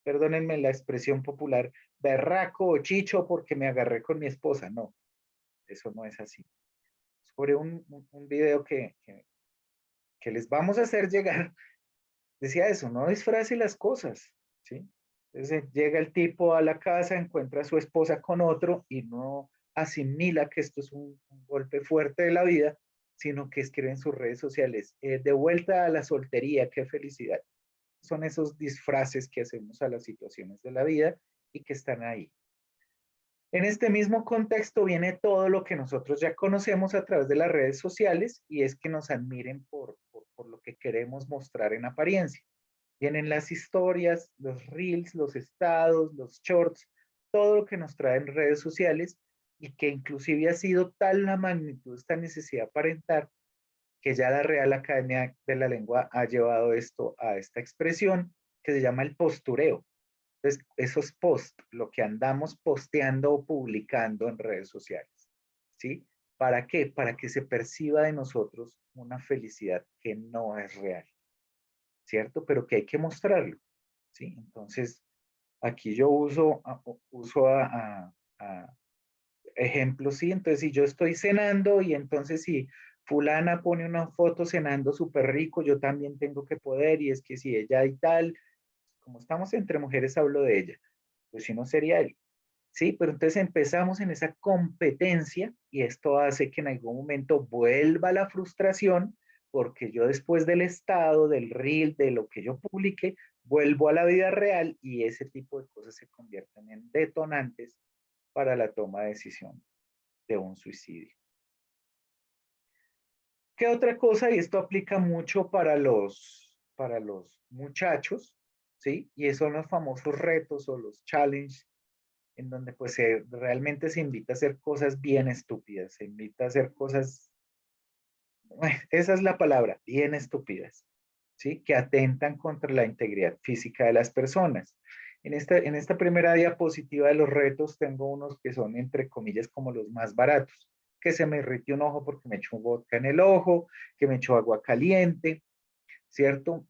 perdónenme la expresión popular, berraco o chicho porque me agarré con mi esposa. No, eso no es así. Sobre un video que les vamos a hacer llegar, decía eso, no disfrace las cosas, ¿sí? Entonces llega el tipo a la casa, encuentra a su esposa con otro y no asimila que esto es un golpe fuerte de la vida, sino que escribe en sus redes sociales, de vuelta a la soltería, qué felicidad. Son esos disfraces que hacemos a las situaciones de la vida y que están ahí. En este mismo contexto viene todo lo que nosotros ya conocemos a través de las redes sociales, y es que nos admiren por lo que queremos mostrar en apariencia. Vienen las historias, los reels, los estados, los shorts, todo lo que nos traen redes sociales, y que inclusive ha sido tal la magnitud de esta necesidad de aparentar que ya la Real Academia de la Lengua ha llevado esto a esta expresión que se llama el postureo. Entonces, esos posts, lo que andamos posteando o publicando en redes sociales, ¿sí? ¿Para qué? Para que se perciba de nosotros una felicidad que no es real, ¿cierto? Pero que hay que mostrarlo, ¿sí? Entonces, aquí yo uso a ejemplos, ¿sí? Entonces, si yo estoy cenando y entonces si fulana pone una foto cenando súper rico, yo también tengo que poder, y es que si ella y tal, como estamos entre mujeres, hablo de ella, pues si no sería él. Sí, pero entonces empezamos en esa competencia y esto hace que en algún momento vuelva la frustración, porque yo después del estado, del reel, de lo que yo publique, vuelvo a la vida real y ese tipo de cosas se convierten en detonantes para la toma de decisión de un suicidio. ¿Qué otra cosa? Y esto aplica mucho para los muchachos, ¿sí? Y esos son los famosos retos o los challenges, en donde pues realmente se invita a hacer cosas bien estúpidas, se invita a hacer cosas, esa es la palabra, bien estúpidas, ¿sí? Que atentan contra la integridad física de las personas. En esta primera diapositiva de los retos tengo unos que son, entre comillas, como los más baratos, que se me irrite un ojo porque me echó vodka en el ojo, que me echó agua caliente, ¿cierto?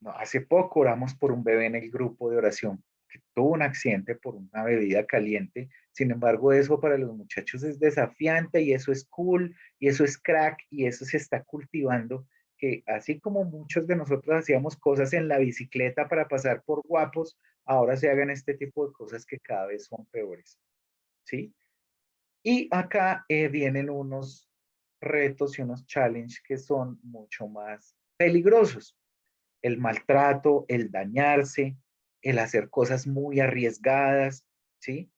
No, hace poco oramos por un bebé en el grupo de oración que tuvo un accidente por una bebida caliente. Sin embargo, eso para los muchachos es desafiante y eso es cool y eso es crack y eso se está cultivando, que así como muchos de nosotros hacíamos cosas en la bicicleta para pasar por guapos, ahora se hagan este tipo de cosas que cada vez son peores, ¿sí? Y acá vienen unos retos y unos challenges que son mucho más peligrosos: el maltrato, el dañarse, el hacer cosas muy arriesgadas, ¿sí?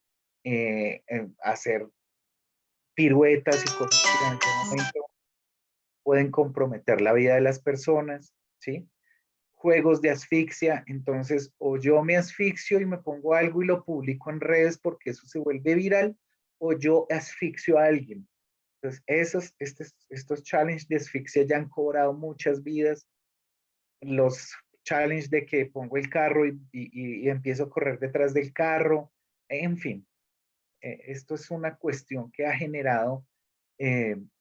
Hacer piruetas y cosas que en algún momento pueden comprometer la vida de las personas, ¿sí? Juegos de asfixia, entonces o yo me asfixio y me pongo algo y lo publico en redes porque eso se vuelve viral, o yo asfixio a alguien. Entonces, estos challenges de asfixia ya han cobrado muchas vidas. Los challenges de que pongo el carro y empiezo a correr detrás del carro, en fin, esto es una cuestión que ha generado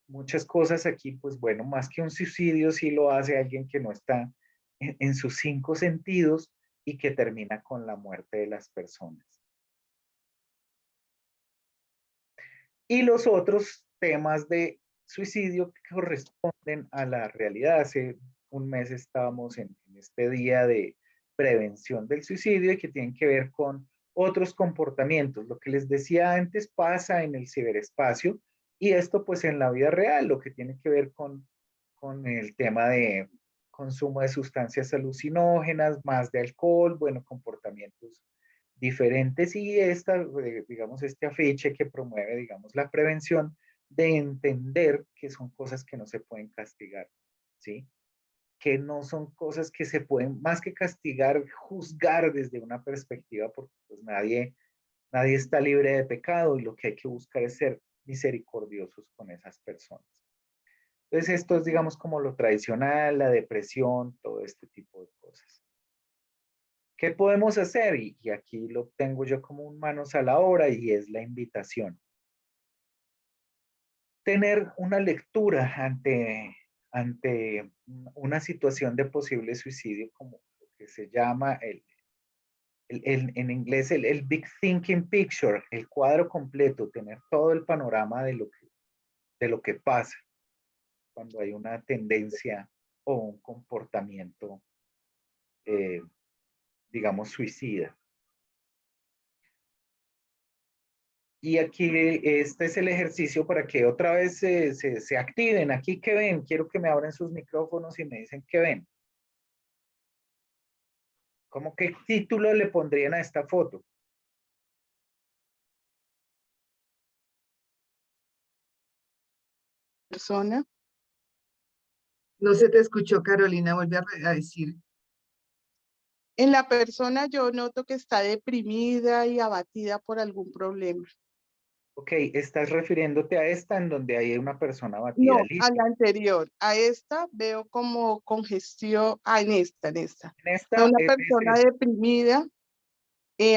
muchas cosas aquí. Pues bueno, más que un suicidio, sí lo hace alguien que no está en sus cinco sentidos y que termina con la muerte de las personas. Y los otros temas de suicidio que corresponden a la realidad. Hace un mes estábamos en este día de prevención del suicidio y que tienen que ver con otros comportamientos. Lo que les decía antes pasa en el ciberespacio y esto pues en la vida real, lo que tiene que ver con el tema de consumo de sustancias alucinógenas, más de alcohol, bueno, comportamientos diferentes. Y digamos, este afiche que promueve, digamos, la prevención de entender que son cosas que no se pueden castigar, ¿sí? Que no son cosas que se pueden, más que castigar, juzgar desde una perspectiva, porque pues nadie está libre de pecado y lo que hay que buscar es ser misericordiosos con esas personas. Entonces esto es, digamos, como lo tradicional, la depresión, todo este tipo de cosas. ¿Qué podemos hacer? Y aquí lo tengo yo como un manos a la obra y es la invitación. Tener una lectura ante una situación de posible suicidio, como lo que se llama en inglés el Big Thinking Picture, el cuadro completo, tener todo el panorama de lo que pasa cuando hay una tendencia o un comportamiento, eh, digamos, suicida. Y aquí este es el ejercicio para que otra vez se activen. Aquí, ¿qué ven? Quiero que me abran sus micrófonos y me dicen qué ven. ¿Cómo qué título le pondrían a esta foto? Persona. No se te escuchó, Carolina, vuelve a decir. En la persona yo noto que está deprimida y abatida por algún problema. Ok, estás refiriéndote a esta en donde hay una persona abatida. No, a Listo. la anterior. A esta veo como congestión. En esta. En A esta una es persona deprimida,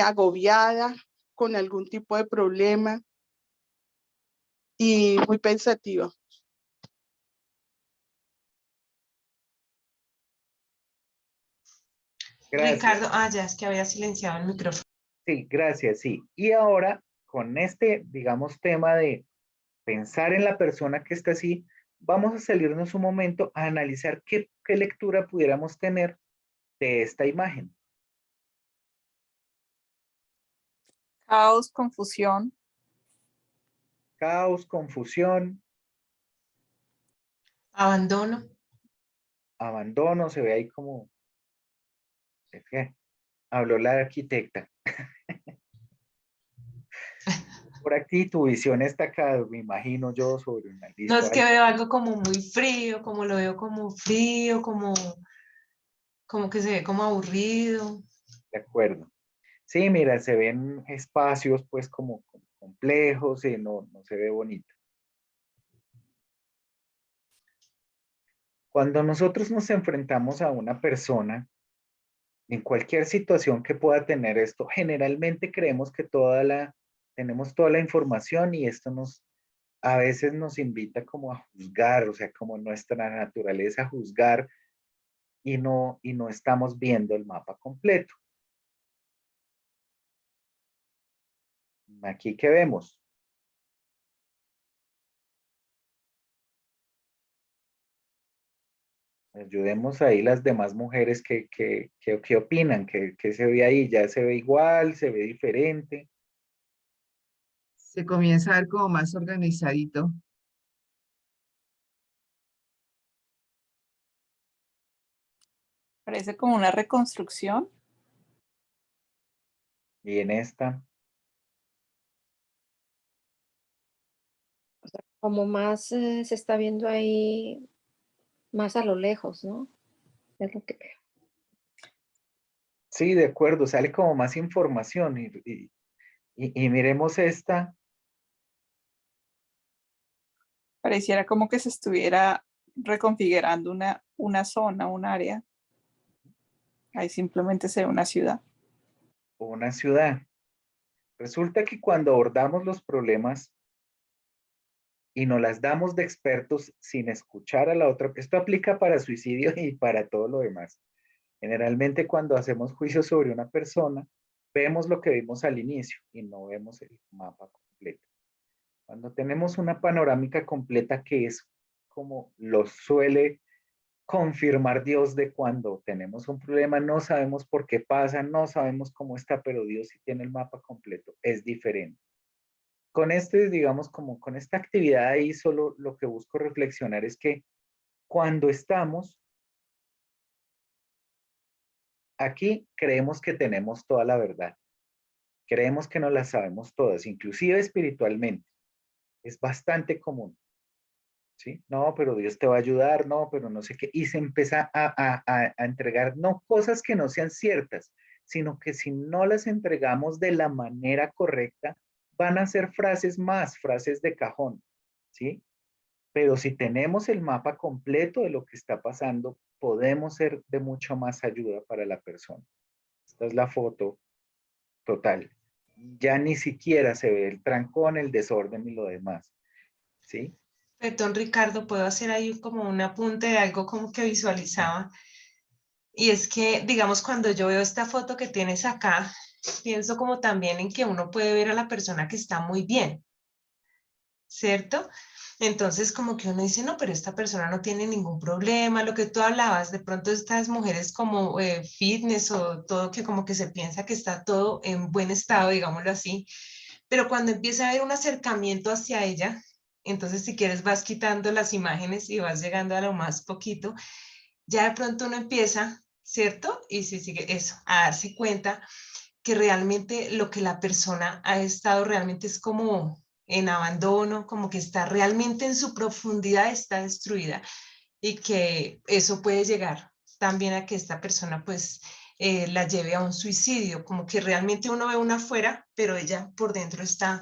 agobiada, con algún tipo de problema y muy pensativa. gracias. Ricardo, ya es que había silenciado el micrófono. Sí, gracias, sí. Y ahora, con este, digamos, tema de pensar en la persona que está así, vamos a salirnos un momento a analizar qué lectura pudiéramos tener de esta imagen. Caos, confusión. Caos, confusión, Abandono. abandono, se ve ahí como, es que habló la arquitecta. Por aquí tu visión está acá, me imagino yo, sobre una No lista. es que veo algo como muy frío, como lo veo como frío, como que se ve como aburrido. De acuerdo. Sí, mira, se ven espacios pues como complejos y no se ve bonito. Cuando nosotros nos enfrentamos a una persona, en cualquier situación que pueda tener esto, generalmente creemos que tenemos toda la información y esto a veces nos invita como a juzgar, o sea, como nuestra naturaleza a juzgar y no estamos viendo el mapa completo. Aquí que vemos. Ayudemos ahí las demás mujeres que opinan, que se ve ahí, ya se ve igual, se ve diferente. Se comienza a ver como más organizadito. Parece como una reconstrucción. Y en esta, Como más se está viendo ahí más a lo lejos, ¿no? Es lo que veo. sí, de acuerdo, sale como más información y miremos esta. Pareciera como que se estuviera reconfigurando una zona, un área. Ahí simplemente se ve una ciudad. Una ciudad. Resulta que cuando abordamos los problemas y nos las damos de expertos sin escuchar a la otra, esto aplica para suicidio y para todo lo demás. Generalmente cuando hacemos juicios sobre una persona, vemos lo que vimos al inicio y no vemos el mapa completo. Cuando tenemos una panorámica completa que es como lo suele confirmar Dios de cuando tenemos un problema, no sabemos por qué pasa, no sabemos cómo está, pero Dios sí tiene el mapa completo, es diferente. Con este, digamos, como con esta actividad ahí, solo lo que busco reflexionar es que cuando estamos aquí, creemos que tenemos toda la verdad, creemos que no la sabemos todas, inclusive espiritualmente, es bastante común. ¿Sí? No, pero Dios te va a ayudar, no, pero no sé qué. Y se empieza a entregar, no cosas que no sean ciertas, sino que si no las entregamos de la manera correcta, van a ser frases más, frases de cajón, ¿sí? Pero si tenemos el mapa completo de lo que está pasando, podemos ser de mucho más ayuda para la persona. Esta es la foto total. Ya ni siquiera se ve el trancón, el desorden y lo demás, ¿sí? Perdón, Ricardo, puedo hacer ahí como un apunte de algo como que visualizaba. Y es que, digamos, cuando yo veo esta foto que tienes acá, pienso como también en que uno puede ver a la persona que está muy bien, ¿cierto? Entonces, como que uno dice, no, pero esta persona no tiene ningún problema, lo que tú hablabas, de pronto estas mujeres como fitness o todo que como que se piensa que está todo en buen estado, digámoslo así, pero cuando empieza a haber un acercamiento hacia ella, entonces si quieres vas quitando las imágenes y vas llegando a lo más poquito, ya de pronto uno empieza, ¿cierto? Y si sigue eso, a darse cuenta que realmente lo que la persona ha estado realmente es como en abandono, como que está realmente en su profundidad, está destruida y que eso puede llegar también a que esta persona pues la lleve a un suicidio, como que realmente uno ve una afuera, pero ella por dentro está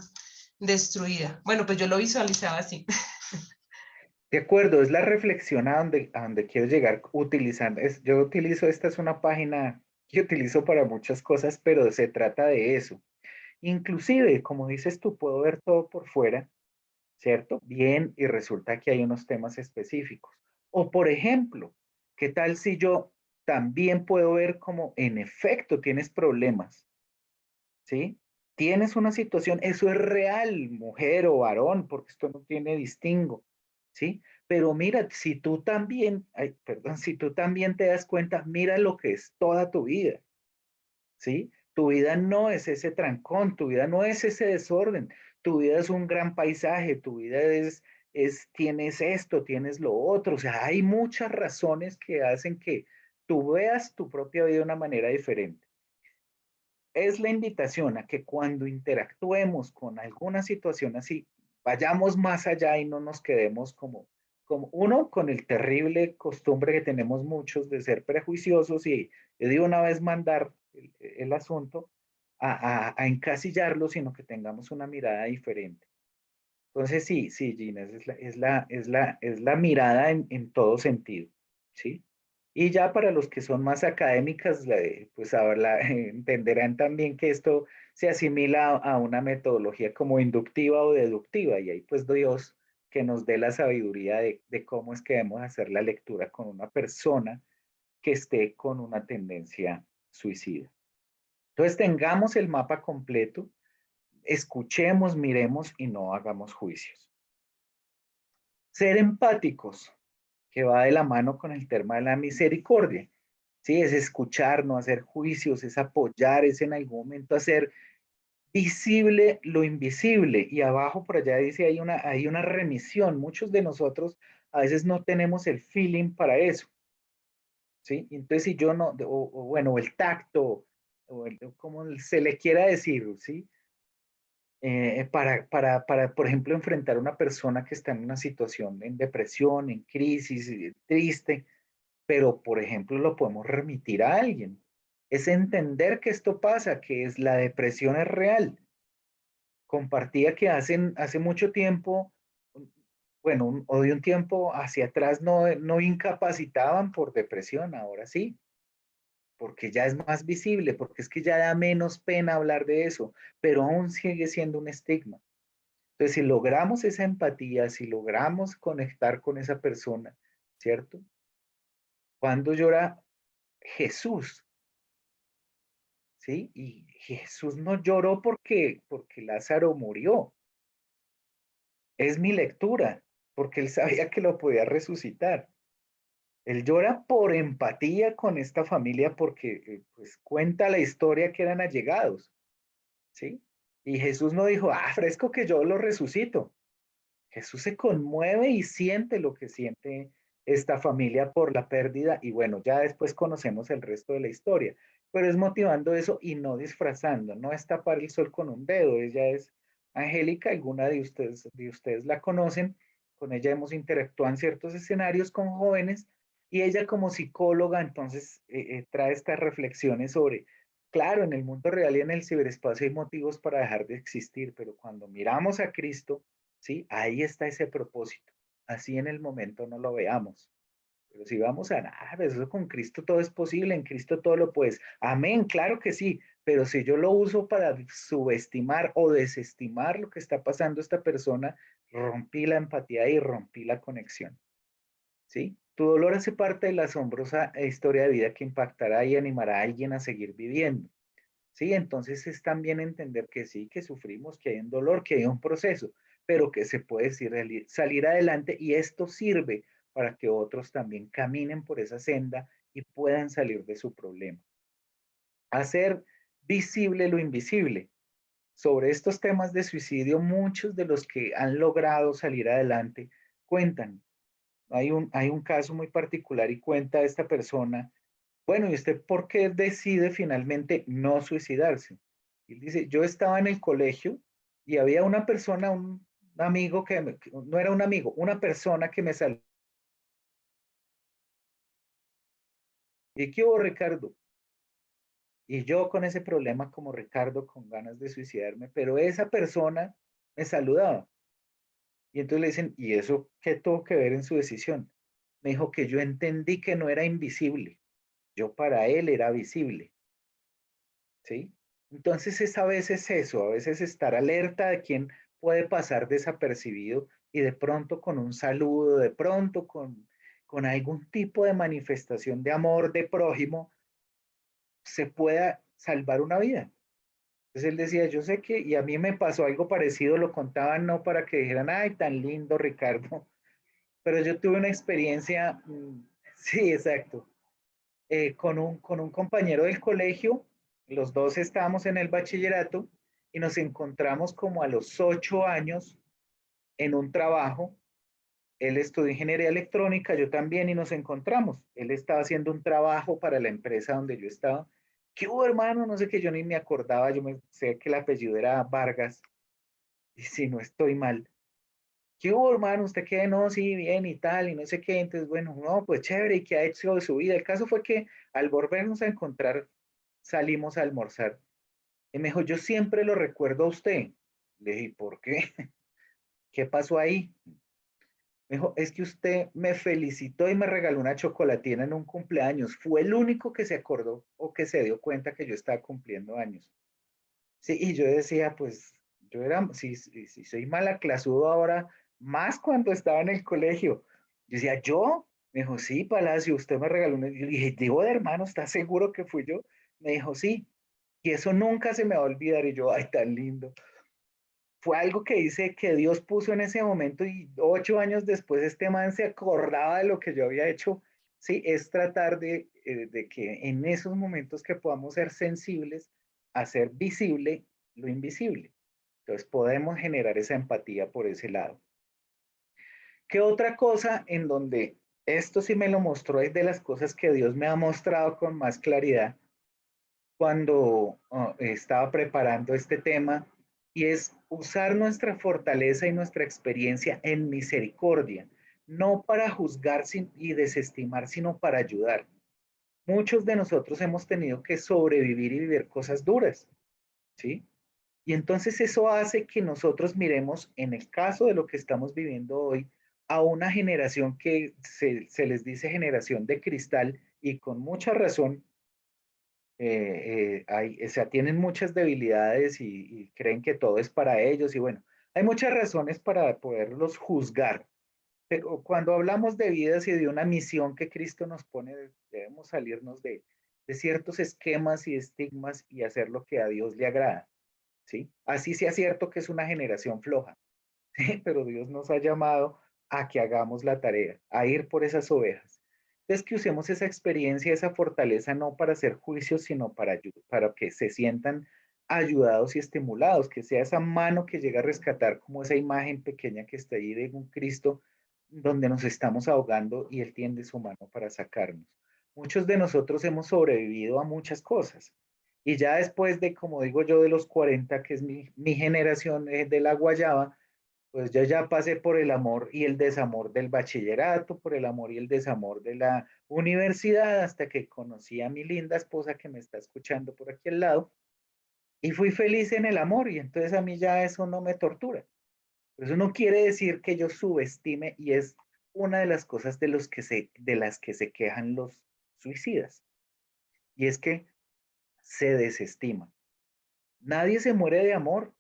destruida. Bueno, pues yo lo visualizaba así. De acuerdo, es la reflexión a donde quiero llegar utilizando. Yo utilizo, esta es una página que utilizo para muchas cosas, pero se trata de eso. Inclusive, como dices tú, puedo ver todo por fuera, ¿cierto? Bien, y resulta que hay unos temas específicos. O por ejemplo, ¿qué tal si yo también puedo ver como en efecto tienes problemas, ¿sí? Tienes una situación, eso es real, mujer o varón, porque esto no tiene distingo, ¿sí? Pero mira, si tú también, ay, perdón, si tú también te das cuenta, mira lo que es toda tu vida, ¿sí? Tu vida no es ese trancón, tu vida no es ese desorden, tu vida es un gran paisaje, tu vida tienes esto, tienes lo otro. O sea, hay muchas razones que hacen que tú veas tu propia vida de una manera diferente. Es la invitación a que cuando interactuemos con alguna situación así, vayamos más allá y no nos quedemos como uno, con el terrible costumbre que tenemos muchos de ser prejuiciosos y de una vez mandar el asunto a encasillarlo, sino que tengamos una mirada diferente. Entonces, sí, sí, Gina, es la mirada en todo sentido, ¿sí? Y ya para los que son más académicas, pues ahora entenderán también que esto se asimila a una metodología como inductiva o deductiva, y ahí pues Dios que nos dé la sabiduría de cómo es que debemos hacer la lectura con una persona que esté con una tendencia suicida. Entonces tengamos el mapa completo, escuchemos, miremos y no hagamos juicios. Ser empáticos, que va de la mano con el tema de la misericordia. Sí, es escuchar, no hacer juicios, es apoyar, es en algún momento hacer visible lo invisible. Y abajo por allá dice, hay una remisión. Muchos de nosotros a veces no tenemos el feeling para eso. ¿Sí? Entonces, si yo no, bueno, el tacto, como se le quiera decir, ¿sí? Por ejemplo, enfrentar a una persona que está en una situación en depresión, en crisis, triste, pero, por ejemplo, lo podemos remitir a alguien. Es entender que esto pasa, que es la depresión es real. Compartía que hace mucho tiempo, bueno, o de un tiempo hacia atrás no incapacitaban por depresión, ahora sí, porque ya es más visible, porque es que ya da menos pena hablar de eso, pero aún sigue siendo un estigma. Entonces, si logramos esa empatía, si logramos conectar con esa persona, ¿cierto? Cuando llora Jesús, ¿sí? Y Jesús no lloró porque Lázaro murió. Es mi lectura, porque él sabía que lo podía resucitar. Él llora por empatía con esta familia porque pues cuenta la historia que eran allegados, ¿sí? Y Jesús no dijo, fresco que yo lo resucito. Jesús se conmueve y siente lo que siente esta familia por la pérdida y bueno, ya después conocemos el resto de la historia, pero es motivando eso y no disfrazando, no es tapar el sol con un dedo. Ella es Angélica, alguna de ustedes la conocen, con ella hemos interactuado en ciertos escenarios con jóvenes y ella como psicóloga entonces trae estas reflexiones sobre, claro, en el mundo real y en el ciberespacio hay motivos para dejar de existir, pero cuando miramos a Cristo, ¿sí? Ahí está ese propósito. Así en el momento no lo veamos. Pero si vamos a nada, eso con Cristo todo es posible, en Cristo todo lo puedes. Amén, claro que sí, pero si yo lo uso para subestimar o desestimar lo que está pasando esta persona, rompí la empatía y rompí la conexión. ¿Sí? Tu dolor hace parte de la asombrosa historia de vida que impactará y animará a alguien a seguir viviendo. ¿Sí? Entonces es también entender que sí, que sufrimos, que hay un dolor, que hay un proceso, pero que se puede salir adelante y esto sirve para que otros también caminen por esa senda y puedan salir de su problema. Hacer visible lo invisible. Sobre estos temas de suicidio, muchos de los que han logrado salir adelante cuentan. Hay un caso muy particular y cuenta esta persona. Bueno, ¿y usted por qué decide finalmente no suicidarse? Y él dice, yo estaba en el colegio y había una persona, un amigo que no era un amigo, una persona que me saludó. ¿Y qué hubo, Ricardo? Y yo con ese problema como Ricardo, con ganas de suicidarme, pero esa persona me saludaba. Y entonces le dicen, ¿y eso qué tuvo que ver en su decisión? Me dijo que yo entendí que no era invisible, yo para él era visible. ¿Sí? Entonces es a veces eso, a veces estar alerta de quién puede pasar desapercibido y de pronto con un saludo, de pronto con algún tipo de manifestación de amor de prójimo, se pueda salvar una vida. Entonces él decía, yo sé que, y a mí me pasó algo parecido, lo contaban no para que dijeran, ay, tan lindo Ricardo, pero yo tuve una experiencia, sí, exacto, con un compañero del colegio, los dos estábamos en el bachillerato y nos encontramos como a los 8 años en un trabajo. Él estudió ingeniería electrónica, yo también, y nos encontramos. Él estaba haciendo un trabajo para la empresa donde yo estaba. ¿Qué hubo, hermano? No sé, qué, yo ni me acordaba, yo me sé que el apellido era Vargas, y si no estoy mal. ¿Qué hubo, hermano? ¿Usted qué? No, sí, bien y tal, y no sé qué. Entonces, bueno, no, pues chévere, ¿y qué ha hecho de su vida? El caso fue que al volvernos a encontrar, salimos a almorzar. Y me dijo, yo siempre lo recuerdo a usted. Le dije, ¿por qué? ¿Qué pasó ahí? Me dijo, es que usted me felicitó y me regaló una chocolatina en un cumpleaños. Fue el único que se acordó o que se dio cuenta que yo estaba cumpliendo años. Sí, y yo decía, pues, yo era, si soy malaclasudo ahora, más cuando estaba en el colegio. Yo decía, ¿yo? Me dijo, sí, Palacio, usted me regaló una. Yo dije, digo, de hermano, ¿estás seguro que fui yo? Me dijo, sí. Y eso nunca se me va a olvidar. Y yo, ay, tan lindo. Fue algo que dice que Dios puso en ese momento y 8 años después este man se acordaba de lo que yo había hecho. Sí, es tratar de que en esos momentos que podamos ser sensibles, hacer visible lo invisible. Entonces podemos generar esa empatía por ese lado. ¿Qué otra cosa en donde esto sí me lo mostró es de las cosas que Dios me ha mostrado con más claridad cuando estaba preparando este tema, y es usar nuestra fortaleza y nuestra experiencia en misericordia, no para juzgar y desestimar, sino para ayudar. Muchos de nosotros hemos tenido que sobrevivir y vivir cosas duras, ¿sí? Y entonces eso hace que nosotros miremos, en el caso de lo que estamos viviendo hoy, a una generación que se les dice generación de cristal, y con mucha razón, o sea, tienen muchas debilidades y creen que todo es para ellos, y bueno, hay muchas razones para poderlos juzgar, pero cuando hablamos de vidas y de una misión que Cristo nos pone, debemos salirnos de ciertos esquemas y estigmas y hacer lo que a Dios le agrada, ¿sí? Así sea cierto que es una generación floja, ¿sí? Pero Dios nos ha llamado a que hagamos la tarea, a ir por esas ovejas. Es que usemos esa experiencia, esa fortaleza, no para hacer juicios, sino para que se sientan ayudados y estimulados, que sea esa mano que llega a rescatar, como esa imagen pequeña que está ahí de un Cristo, donde nos estamos ahogando y Él tiende su mano para sacarnos. Muchos de nosotros hemos sobrevivido a muchas cosas. Y ya después de, como digo yo, de los 40, que es mi generación de la guayaba, pues yo ya pasé por el amor y el desamor del bachillerato, por el amor y el desamor de la universidad, hasta que conocí a mi linda esposa que me está escuchando por aquí al lado, y fui feliz en el amor, y entonces a mí ya eso no me tortura. Pero eso no quiere decir que yo subestime, y es una de las cosas de las que se quejan los suicidas, y es que se desestima. Nadie se muere de amor.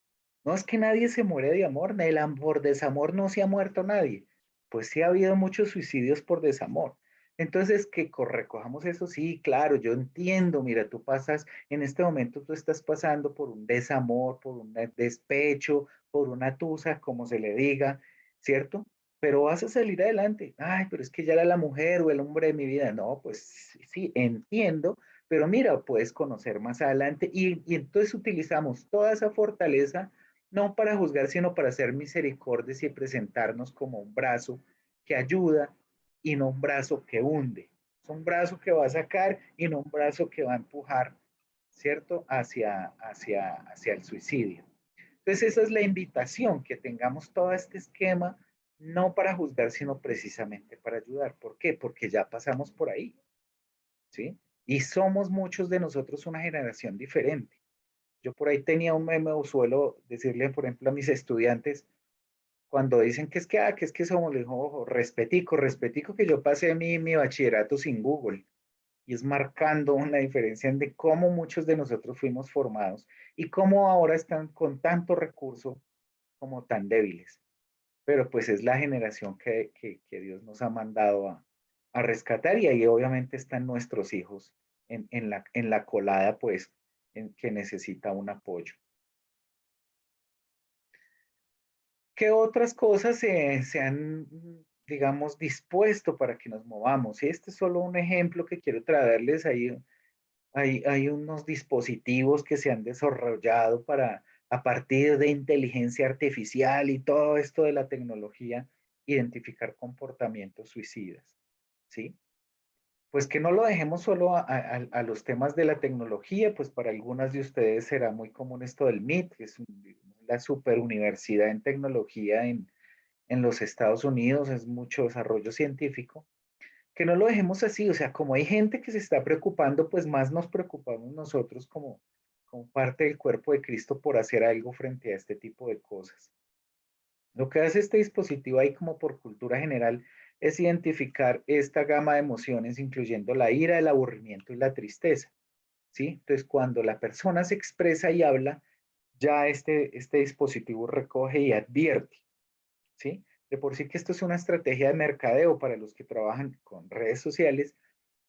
No es que nadie se muere de amor, por desamor no se ha muerto nadie. Pues sí ha habido muchos suicidios por desamor. Entonces, que recojamos eso, sí, claro, yo entiendo, mira, tú pasas, en este momento tú estás pasando por un desamor, por un despecho, por una tusa, como se le diga, ¿cierto? Pero vas a salir adelante. Ay, pero es que ya era la mujer o el hombre de mi vida. No, pues sí, sí, entiendo, pero mira, puedes conocer más adelante, y entonces utilizamos toda esa fortaleza no para juzgar, sino para hacer misericordias y presentarnos como un brazo que ayuda y no un brazo que hunde. Es un brazo que va a sacar y no un brazo que va a empujar, ¿cierto? Hacia el suicidio. Entonces esa es la invitación, que tengamos todo este esquema, no para juzgar, sino precisamente para ayudar. ¿Por qué? Porque ya pasamos por ahí, ¿sí? Y somos muchos de nosotros una generación diferente. Yo por ahí tenía un meme, o suelo decirle, por ejemplo, a mis estudiantes, cuando dicen que es que, que es que somos, les digo, ojo, respetico que yo pasé mi bachillerato sin Google, y es marcando una diferencia en de cómo muchos de nosotros fuimos formados y cómo ahora están con tanto recurso como tan débiles. Pero pues es la generación que Dios nos ha mandado a rescatar, y ahí obviamente están nuestros hijos en la colada, pues, que necesita un apoyo. ¿Qué otras cosas se han, digamos, dispuesto para que nos movamos? Y este es solo un ejemplo que quiero traerles. Hay unos dispositivos que se han desarrollado a partir de inteligencia artificial y todo esto de la tecnología, identificar comportamientos suicidas, ¿sí? Pues que no lo dejemos solo a los temas de la tecnología, pues para algunas de ustedes será muy común esto del MIT, que es la superuniversidad en tecnología en los Estados Unidos, es mucho desarrollo científico, que no lo dejemos así, o sea, como hay gente que se está preocupando, pues más nos preocupamos nosotros como parte del cuerpo de Cristo por hacer algo frente a este tipo de cosas. Lo que hace este dispositivo ahí como por cultura general es identificar esta gama de emociones, incluyendo la ira, el aburrimiento y la tristeza, ¿sí? Entonces, cuando la persona se expresa y habla, ya este dispositivo recoge y advierte, ¿sí? De por sí que esto es una estrategia de mercadeo para los que trabajan con redes sociales.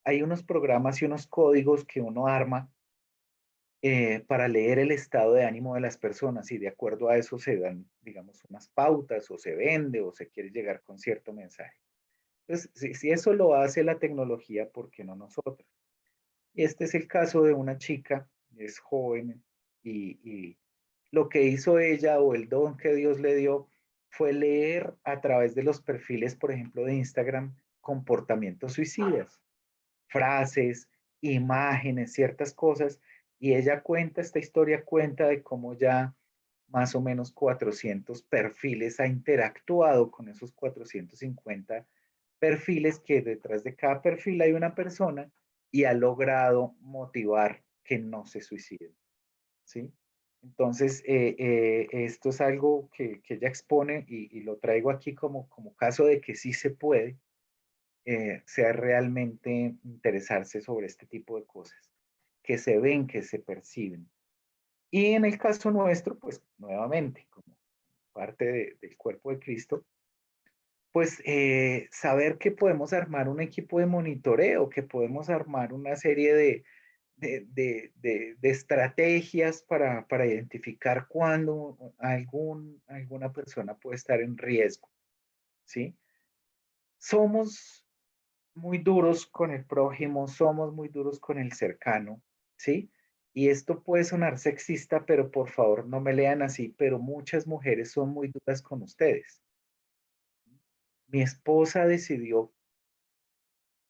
Hay unos programas y unos códigos que uno arma para leer el estado de ánimo de las personas y de acuerdo a eso se dan, digamos, unas pautas o se vende o se quiere llegar con cierto mensaje. Entonces, si eso lo hace la tecnología, ¿por qué no nosotros? Y este es el caso de una chica, es joven y lo que hizo ella o el don que Dios le dio fue leer a través de los perfiles, por ejemplo, de Instagram, comportamientos suicidas, frases, imágenes, ciertas cosas, y ella cuenta, esta historia cuenta de cómo ya más o menos 400 perfiles ha interactuado con esos 450 perfiles que detrás de cada perfil hay una persona y ha logrado motivar que no se suiciden, ¿sí? Entonces, esto es algo que ella expone y lo traigo aquí como caso de que sí se puede, sea realmente interesarse sobre este tipo de cosas, que se ven, que se perciben. Y en el caso nuestro, pues nuevamente, como parte del cuerpo de Cristo, pues saber que podemos armar un equipo de monitoreo, que podemos armar una serie de estrategias para identificar cuándo alguna persona puede estar en riesgo, ¿sí? Somos muy duros con el prójimo, somos muy duros con el cercano, ¿sí? Y esto puede sonar sexista, pero por favor no me lean así, pero muchas mujeres son muy duras con ustedes. Mi esposa decidió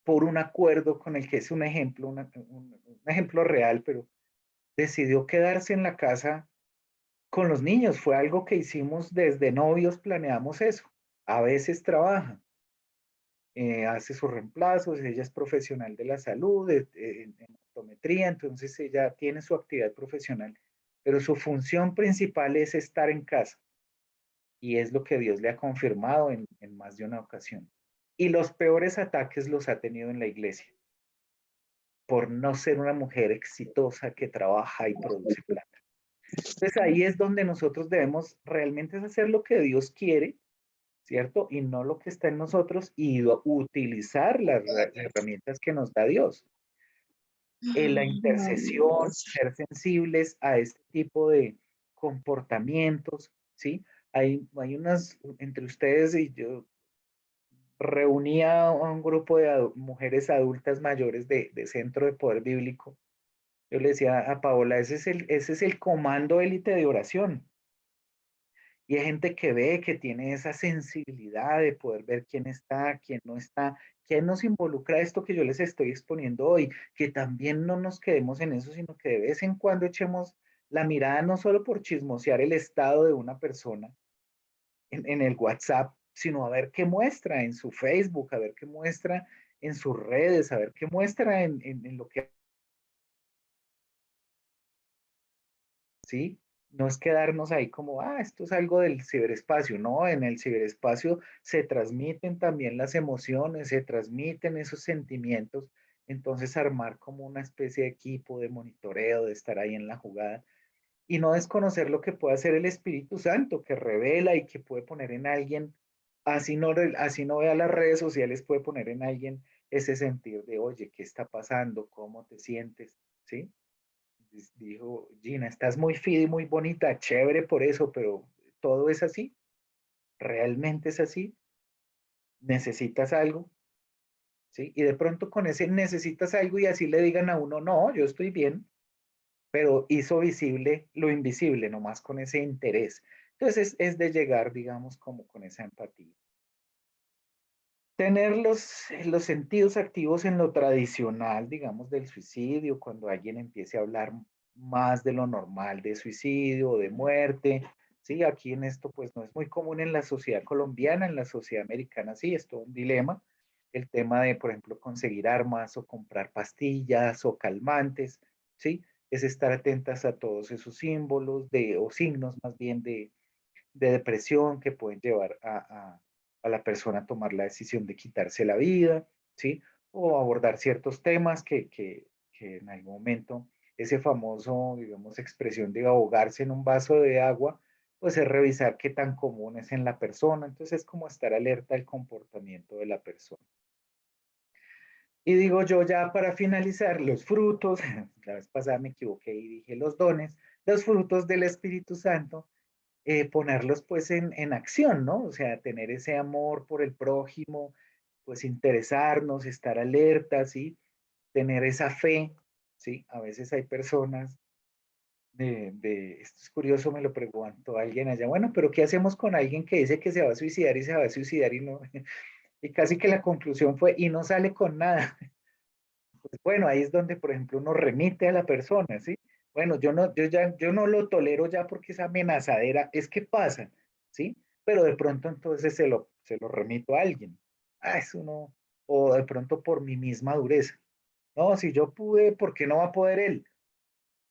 por un acuerdo con el que es un ejemplo, un ejemplo real, pero decidió quedarse en la casa con los niños. Fue algo que hicimos desde novios, planeamos eso. A veces trabaja, hace sus reemplazos, ella es profesional de la salud, en optometría, entonces ella tiene su actividad profesional, pero su función principal es estar en casa y es lo que Dios le ha confirmado en más de una ocasión. Y los peores ataques los ha tenido en la iglesia por no ser una mujer exitosa que trabaja y produce plata. Entonces ahí es donde nosotros debemos realmente hacer lo que Dios quiere, ¿cierto? Y no lo que está en nosotros y utilizar las herramientas que nos da Dios. En la intercesión, ser sensibles a este tipo de comportamientos, ¿sí? Hay unas, entre ustedes y yo, reunía a un grupo de mujeres adultas mayores de Centro de Poder Bíblico. Yo le decía a Paola, ese es el comando élite de oración. Y hay gente que ve, que tiene esa sensibilidad de poder ver quién está, quién no está, quién nos involucra a esto que yo les estoy exponiendo hoy, que también no nos quedemos en eso, sino que de vez en cuando echemos la mirada no solo por chismosear el estado de una persona en el WhatsApp, sino a ver qué muestra en su Facebook, a ver qué muestra en sus redes, a ver qué muestra en lo que... ¿Sí? No es quedarnos ahí como, esto es algo del ciberespacio. No, en el ciberespacio se transmiten también las emociones, se transmiten esos sentimientos. Entonces, armar como una especie de equipo de monitoreo, de estar ahí en la jugada y no desconocer lo que puede hacer el Espíritu Santo, que revela y que puede poner en alguien, así no vea las redes sociales, puede poner en alguien ese sentir de, oye, ¿qué está pasando? ¿Cómo te sientes? ¿Sí? Dijo Gina, estás muy fit y muy bonita, chévere por eso, pero todo es así, realmente es así, necesitas algo, ¿sí? Y de pronto con ese necesitas algo y así le digan a uno, no, yo estoy bien, pero hizo visible lo invisible, nomás con ese interés. Entonces es de llegar, digamos, como con esa empatía. Tener los sentidos activos en lo tradicional, digamos, del suicidio, cuando alguien empiece a hablar más de lo normal de suicidio o de muerte, ¿sí? Aquí en esto pues no es muy común en la sociedad colombiana, en la sociedad americana sí, es todo un dilema, el tema de, por ejemplo, conseguir armas o comprar pastillas o calmantes, ¿sí? Es estar atentas a todos esos símbolos o signos más bien de depresión que pueden llevar a la persona a tomar la decisión de quitarse la vida, ¿sí? O abordar ciertos temas que en algún momento ese famoso, digamos, expresión de ahogarse en un vaso de agua, pues es revisar qué tan común es en la persona. Entonces es como estar alerta al comportamiento de la persona. Y digo yo ya para finalizar, los frutos, la vez pasada me equivoqué y dije los frutos del Espíritu Santo, ponerlos pues en acción, ¿no? O sea, tener ese amor por el prójimo, pues interesarnos, estar alertas, ¿sí? Tener esa fe, ¿sí? A veces hay personas esto es curioso, me lo preguntó alguien allá, bueno, pero ¿qué hacemos con alguien que dice que se va a suicidar y se va a suicidar y no? Y casi que la conclusión fue, y no sale con nada. Pues bueno, ahí es donde, por ejemplo, uno remite a la persona, ¿sí? Bueno, yo no lo tolero ya porque es amenazadera, es que pasa, ¿sí? Pero de pronto entonces se lo remito a alguien. Ah, eso no, o de pronto por mi misma dureza. No, si yo pude, ¿por qué no va a poder él?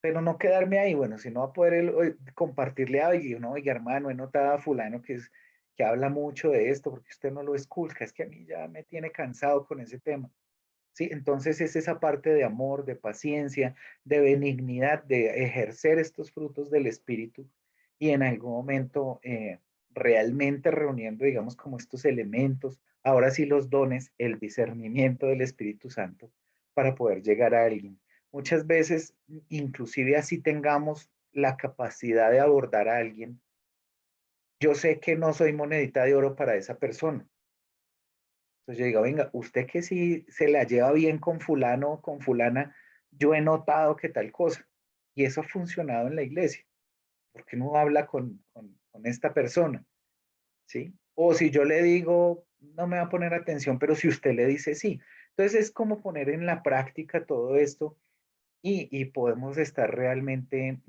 Pero no quedarme ahí, bueno, si no va a poder él compartirle a alguien, no, oiga, hermano, he notado a fulano que habla mucho de esto, porque usted no lo escucha, es que a mí ya me tiene cansado con ese tema. ¿Sí? Entonces es esa parte de amor, de paciencia, de benignidad, de ejercer estos frutos del Espíritu y en algún momento realmente reuniendo, digamos, como estos elementos, ahora sí los dones, el discernimiento del Espíritu Santo para poder llegar a alguien. Muchas veces, inclusive así tengamos la capacidad de abordar a alguien, yo sé que no soy monedita de oro para esa persona. Entonces yo digo, venga, usted que sí se la lleva bien con fulano o con fulana, yo he notado que tal cosa. Y eso ha funcionado en la iglesia, porque no habla con esta persona, ¿sí? O si yo le digo, no me va a poner atención, pero si usted le dice sí. Entonces es como poner en la práctica todo esto y podemos estar realmente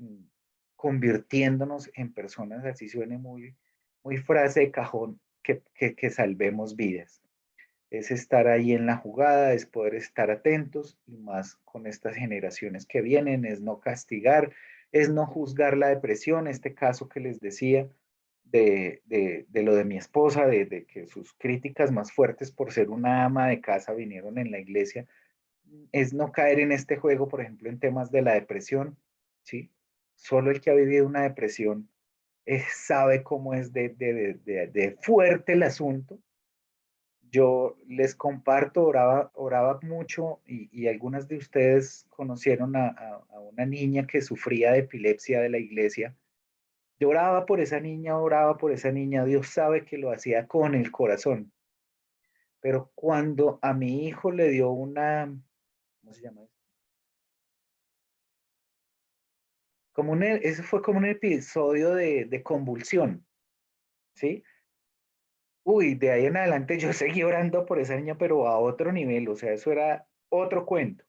convirtiéndonos en personas, así suene muy frase de cajón, que salvemos vidas. Es estar ahí en la jugada, es poder estar atentos y más con estas generaciones que vienen, es no castigar, es no juzgar la depresión, este caso que les decía de lo de mi esposa, de que sus críticas más fuertes por ser una ama de casa vinieron en la iglesia, es no caer en este juego, por ejemplo, en temas de la depresión, ¿sí? Solo el que ha vivido una depresión sabe cómo es de fuerte el asunto. Yo les comparto, oraba mucho y algunas de ustedes conocieron a una niña que sufría de epilepsia de la iglesia. Yo oraba por esa niña, Dios sabe que lo hacía con el corazón. Pero cuando a mi hijo le dio ¿cómo se llama eso? Eso fue como un episodio de convulsión, ¿sí? Uy, de ahí en adelante yo seguí orando por esa niña, pero a otro nivel, o sea, eso era otro cuento.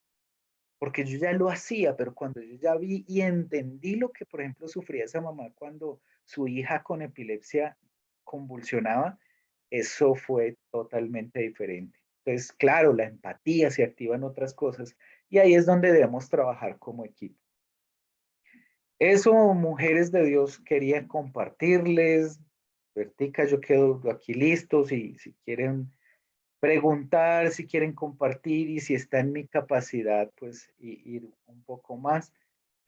Porque yo ya lo hacía, pero cuando yo ya vi y entendí lo que, por ejemplo, sufría esa mamá cuando su hija con epilepsia convulsionaba, eso fue totalmente diferente. Entonces, claro, la empatía se activa en otras cosas y ahí es donde debemos trabajar como equipo. Eso, mujeres de Dios, quería compartirles. Vertica, yo quedo aquí listo si quieren preguntar, si quieren compartir y si está en mi capacidad, pues ir un poco más,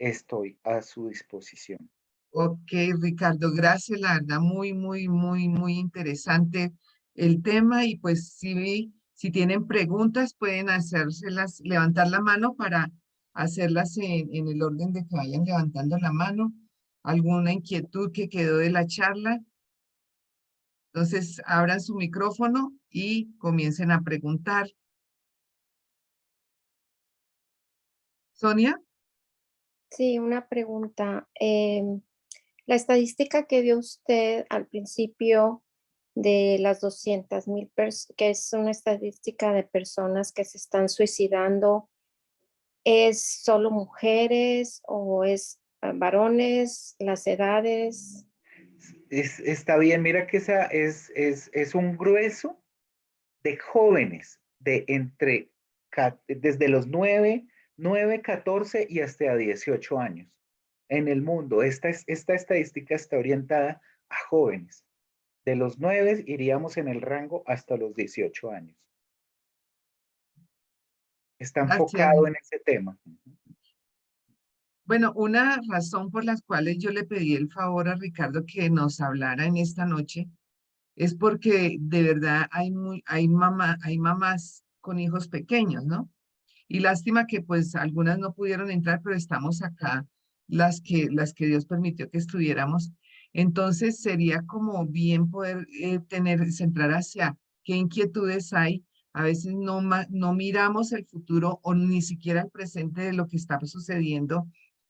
estoy a su disposición. Ok, Ricardo, gracias, la verdad, muy interesante el tema y pues si tienen preguntas pueden hacérselas, levantar la mano para hacerlas en el orden de que vayan levantando la mano. ¿Alguna inquietud que quedó de la charla? Entonces, abran su micrófono y comiencen a preguntar. Sonia. Sí, una pregunta. La estadística que dio usted al principio de las 200,000, que es una estadística de personas que se están suicidando, ¿es solo mujeres o es varones, las edades? Está bien, mira que esa es un grueso de jóvenes de desde los 14 y hasta 18 años en el mundo. Esta estadística está orientada a jóvenes. De los 9 iríamos en el rango hasta los 18 años. Está Gracias. enfocado en ese tema. Bueno, una razón por las cuales yo le pedí el favor a Ricardo que nos hablara en esta noche es porque de verdad hay mamás con hijos pequeños, ¿no? Y lástima que pues algunas no pudieron entrar, pero estamos acá, las que Dios permitió que estuviéramos. Entonces sería como bien poder centrar hacia qué inquietudes hay. A veces no miramos el futuro o ni siquiera el presente de lo que está sucediendo,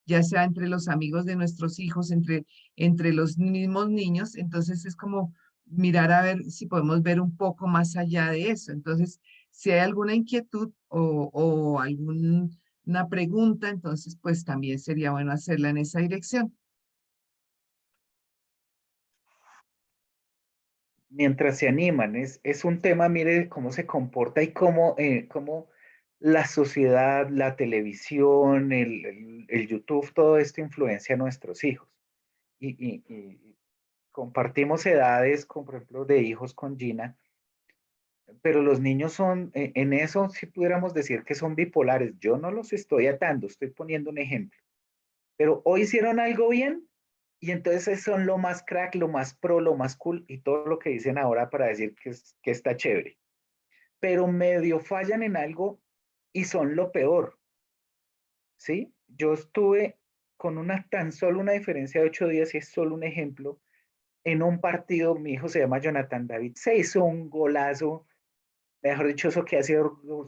ya sea entre los amigos de nuestros hijos, entre los mismos niños. Entonces es como mirar a ver si podemos ver un poco más allá de eso. Entonces, si hay alguna inquietud o alguna pregunta, entonces pues también sería bueno hacerla en esa dirección. Mientras se animan, es un tema, mire cómo se comporta y cómo la sociedad, la televisión, el YouTube, todo esto influencia a nuestros hijos. Y compartimos edades, por ejemplo, de hijos con Gina, pero los niños son, en eso sí pudiéramos decir que son bipolares. Yo no los estoy atando, estoy poniendo un ejemplo. Pero hoy hicieron algo bien y entonces son lo más crack, lo más pro, lo más cool y todo lo que dicen ahora para decir que está chévere. Pero medio fallan en algo y son lo peor, ¿sí? Yo estuve con tan solo una diferencia de 8 días y es solo un ejemplo. En un partido, mi hijo se llama Jonathan David, se hizo un golazo, mejor dicho, eso que hace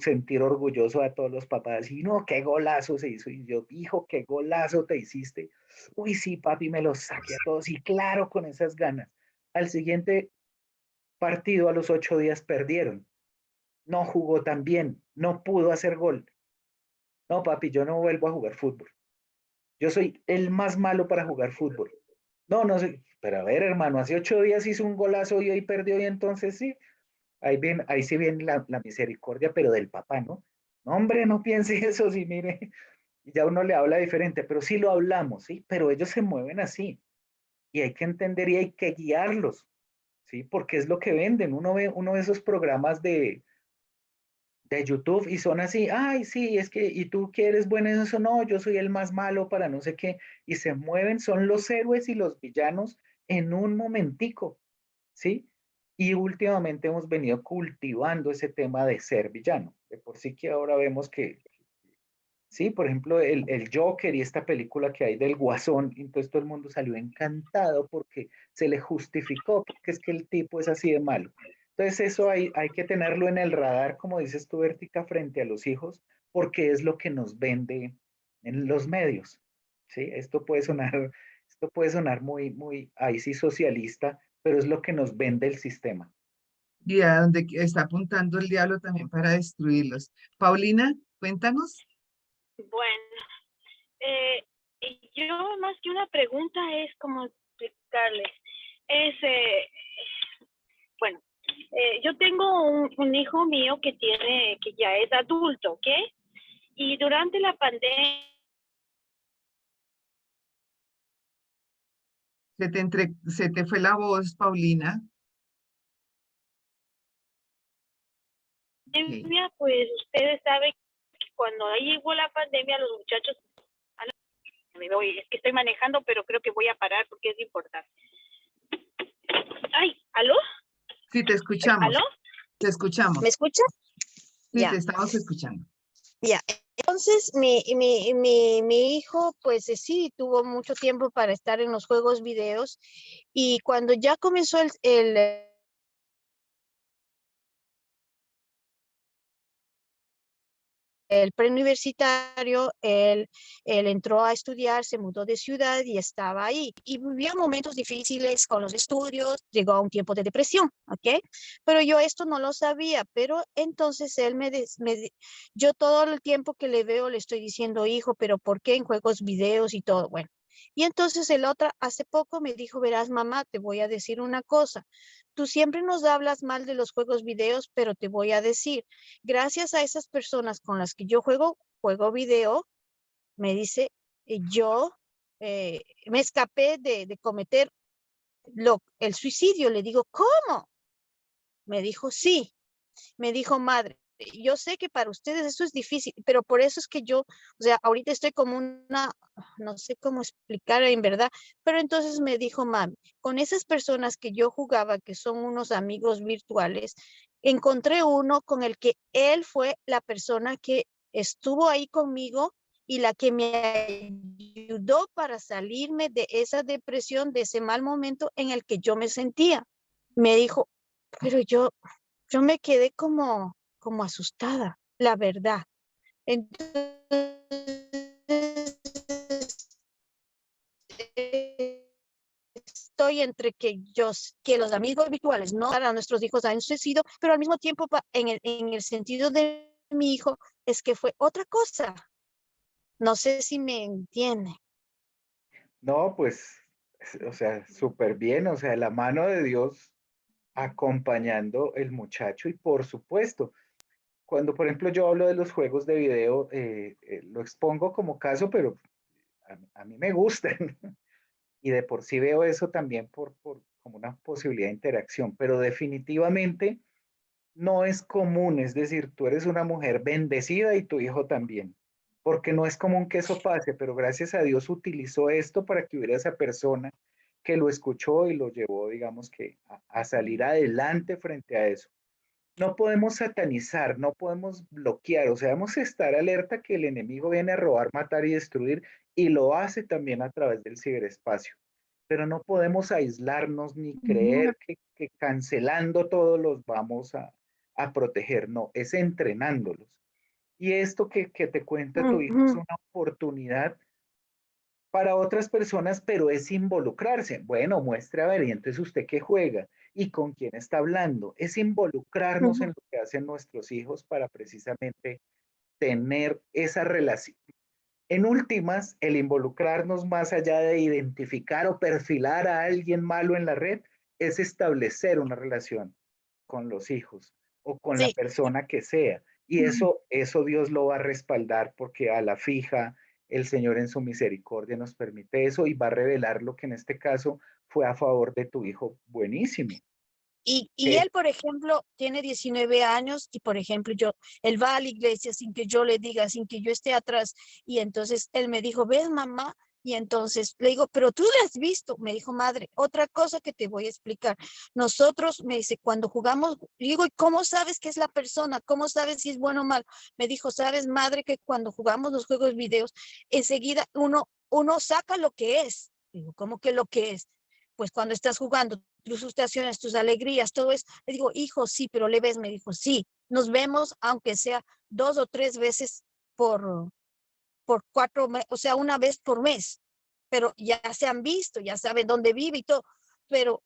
sentir orgulloso a todos los papás. Y no, qué golazo se hizo. Y yo, hijo, qué golazo te hiciste. Uy, sí, papi, me los saqué a todos. Y claro, con esas ganas. Al siguiente partido, a los 8 días, perdieron. No jugó tan bien, no pudo hacer gol. No, papi, yo no vuelvo a jugar fútbol. Yo soy el más malo para jugar fútbol. No, no sé. Pero a ver, hermano, hace 8 días hizo un golazo y hoy perdió y entonces sí. Ahí sí viene la misericordia, pero del papá, ¿no? No, hombre, no piense eso, sí, mire, y ya uno le habla diferente, pero sí lo hablamos, ¿sí? Pero ellos se mueven así, y hay que entender y hay que guiarlos, ¿sí? Porque es lo que venden. Uno ve esos programas de YouTube y son así, ay, sí, es que, ¿y tú qué eres bueno en eso? No, yo soy el más malo para no sé qué, y se mueven, son los héroes y los villanos en un momentico, ¿sí? Y últimamente hemos venido cultivando ese tema de ser villano. De por sí que ahora vemos que, sí, por ejemplo, el Joker y esta película que hay del Guasón, entonces todo el mundo salió encantado porque se le justificó, porque es que el tipo es así de malo. Entonces eso hay que tenerlo en el radar, como dices tú, Vertica, frente a los hijos, porque es lo que nos vende en los medios, ¿sí? Esto puede sonar muy, ahí sí socialista, pero es lo que nos vende el sistema. Y a donde está apuntando el diablo también para destruirlos. Paulina, cuéntanos. Bueno, yo más que una pregunta es como explicarles. Es, bueno, yo tengo un hijo mío que ya es adulto, ¿ok? Y durante la pandemia Se te fue la voz, Paulina. Ok. pues ustedes saben que cuando ahí llegó la pandemia, los muchachos, es que estoy manejando, pero creo que voy a parar porque es importante. Ay, ¿aló? Sí, te escuchamos. ¿Aló? Te escuchamos. ¿Me escuchas? Sí, Ya. te estamos escuchando. Ya, entonces mi hijo, pues sí, tuvo mucho tiempo para estar en los juegos videos y cuando ya comenzó el el preuniversitario, él entró a estudiar, se mudó de ciudad y estaba ahí. Y vivía momentos difíciles con los estudios, llegó a un tiempo de depresión, ¿ok? Pero yo esto no lo sabía, pero entonces él yo todo el tiempo que le veo le estoy diciendo, hijo, pero ¿por qué en juegos videos y todo? Bueno. Y entonces el otro hace poco me dijo, verás, mamá, te voy a decir una cosa. Tú siempre nos hablas mal de los juegos videos, pero te voy a decir, gracias a esas personas con las que yo juego video, me dice, yo me escapé de cometer el suicidio. Le digo, ¿cómo? Me dijo, sí. Me dijo, madre, yo sé que para ustedes eso es difícil, pero por eso es que yo, o sea, ahorita estoy como no sé cómo explicar en verdad, pero entonces me dijo, mami, con esas personas que yo jugaba, que son unos amigos virtuales, encontré uno con el que él fue la persona que estuvo ahí conmigo y la que me ayudó para salirme de esa depresión, de ese mal momento en el que yo me sentía. Me dijo, pero yo me quedé como asustada, la verdad. Entonces, estoy entre que los amigos virtuales no para nuestros hijos han sucedido, pero al mismo tiempo en el sentido de mi hijo es que fue otra cosa. No sé si me entiende. No, pues, o sea, súper bien, o sea, la mano de Dios acompañando el muchacho y por supuesto, cuando por ejemplo yo hablo de los juegos de video, lo expongo como caso, pero a mí me gustan y de por sí veo eso también como una posibilidad de interacción, pero definitivamente no es común, es decir, tú eres una mujer bendecida y tu hijo también, porque no es común que eso pase, pero gracias a Dios utilizó esto para que hubiera esa persona que lo escuchó y lo llevó, digamos que, a salir adelante frente a eso. No podemos satanizar, no podemos bloquear, o sea, debemos estar alerta que el enemigo viene a robar, matar y destruir y lo hace también a través del ciberespacio. Pero no podemos aislarnos ni creer que cancelando todo los vamos a proteger, no, es entrenándolos. Y esto que te cuenta tu hijo es Ujú. una oportunidad para otras personas, pero es involucrarse. Bueno, muestre a ver, y entonces usted qué juega y con quién está hablando. Es involucrarnos en Ujú. lo que hacen nuestros hijos para precisamente tener esa relación. En últimas, el involucrarnos más allá de identificar o perfilar a alguien malo en la red, es establecer una relación con los hijos o con la Sí. persona que sea. Y Ujú. eso Dios lo va a respaldar porque a la fija el Señor en su misericordia nos permite eso y va a revelar lo que en este caso fue a favor de tu hijo. Buenísimo. Y Eh, él, por ejemplo, tiene 19 años y, por ejemplo, él va a la iglesia sin que yo le diga, sin que yo esté atrás. Y entonces él me dijo, ¿ves, mamá? Y entonces le digo, pero tú la has visto. Me dijo, madre, otra cosa que te voy a explicar. Nosotros, me dice, cuando jugamos, digo, ¿y cómo sabes que es la persona? ¿Cómo sabes si es bueno o mal? Me dijo, ¿sabes, madre, que cuando jugamos los juegos videos, enseguida uno saca lo que es? Digo, ¿cómo que lo que es? Pues cuando estás jugando, tus frustraciones, tus alegrías, todo eso. Le digo, hijo, sí, pero le ves, me dijo, sí, nos vemos, aunque sea 2 o 3 veces por 4 meses, o sea, una vez por mes, pero ya se han visto, ya saben dónde vive y todo, pero,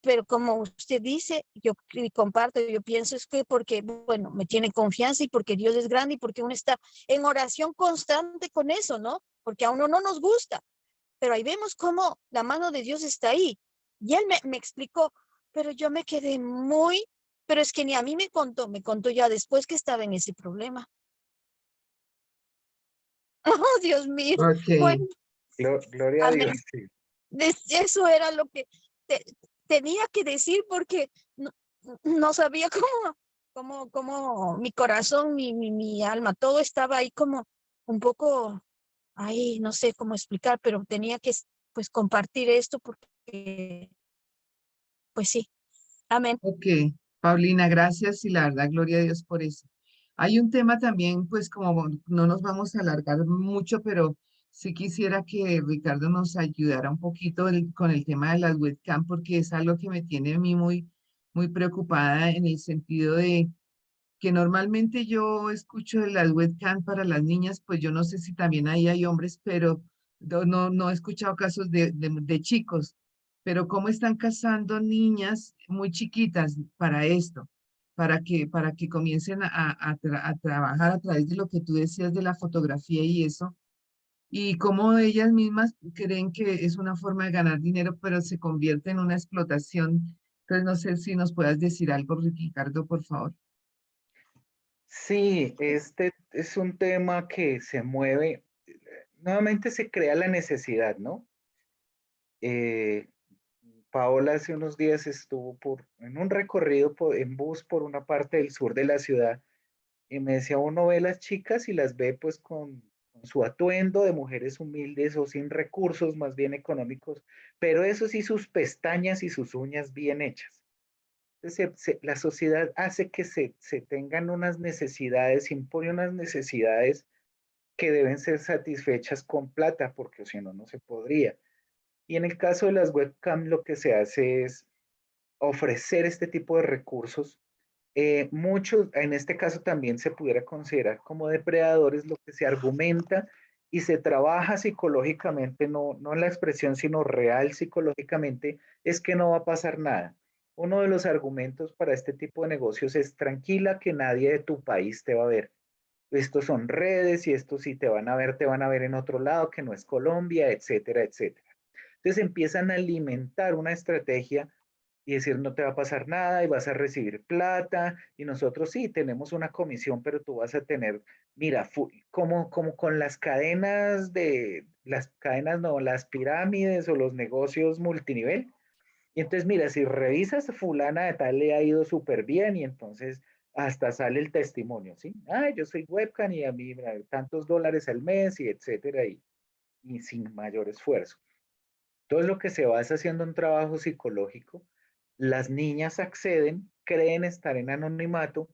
pero como usted dice, yo comparto, yo pienso es que porque, bueno, me tiene confianza y porque Dios es grande y porque uno está en oración constante con eso, ¿no? Porque a uno no nos gusta, pero ahí vemos cómo la mano de Dios está ahí. Y él me explicó, pero yo me quedé pero es que ni a mí me contó ya después que estaba en ese problema. Oh, Dios mío. Ok. Bueno, gloria a Dios. amén. Sí. Eso era lo que te- tenía que decir porque no sabía cómo mi corazón, mi alma, todo estaba ahí como un poco, ahí no sé cómo explicar, pero tenía que pues compartir esto porque, pues sí, amén. Ok, Paulina, gracias y la verdad, gloria a Dios por eso. Hay un tema también, pues como no nos vamos a alargar mucho, pero sí quisiera que Ricardo nos ayudara un poquito con el tema de las webcam, porque es algo que me tiene a mí muy preocupada en el sentido de que normalmente yo escucho de las webcam para las niñas, pues yo no sé si también ahí hay hombres, pero no he escuchado casos de chicos, pero cómo están casando niñas muy chiquitas para esto, para que comiencen a trabajar a través de lo que tú decías de la fotografía y eso, y cómo ellas mismas creen que es una forma de ganar dinero, pero se convierte en una explotación. Entonces, no sé si nos puedas decir algo, Ricardo, por favor. Sí, este es un tema que se mueve, nuevamente se crea la necesidad, ¿no? Eh, Paola hace unos días estuvo en un recorrido en bus por una parte del sur de la ciudad y me decía, uno ve las chicas y las ve pues con su atuendo de mujeres humildes o sin recursos, más bien económicos, pero eso sí, sus pestañas y sus uñas bien hechas. Entonces, la sociedad hace que se tengan unas necesidades, impone unas necesidades que deben ser satisfechas con plata, porque si no, no se podría. Y en el caso de las webcam, lo que se hace es ofrecer este tipo de recursos. Muchos, en este caso también se pudiera considerar como depredadores, lo que se argumenta y se trabaja psicológicamente, no en la expresión, sino real psicológicamente, es que no va a pasar nada. Uno de los argumentos para este tipo de negocios es tranquila que nadie de tu país te va a ver. Estos son redes y estos si te van a ver en otro lado que no es Colombia, etcétera, etcétera. Entonces empiezan a alimentar una estrategia y decir no te va a pasar nada y vas a recibir plata y nosotros sí tenemos una comisión, pero tú vas a tener, mira, como con las cadenas no, las pirámides o los negocios multinivel. Y entonces, mira, si revisas, fulana de tal le ha ido súper bien y entonces hasta sale el testimonio, ¿sí? Ah, yo soy webcam y a mí, mira, tantos dólares al mes y etcétera, y sin mayor esfuerzo. Todo lo que se va es haciendo un trabajo psicológico. Las niñas acceden, creen estar en anonimato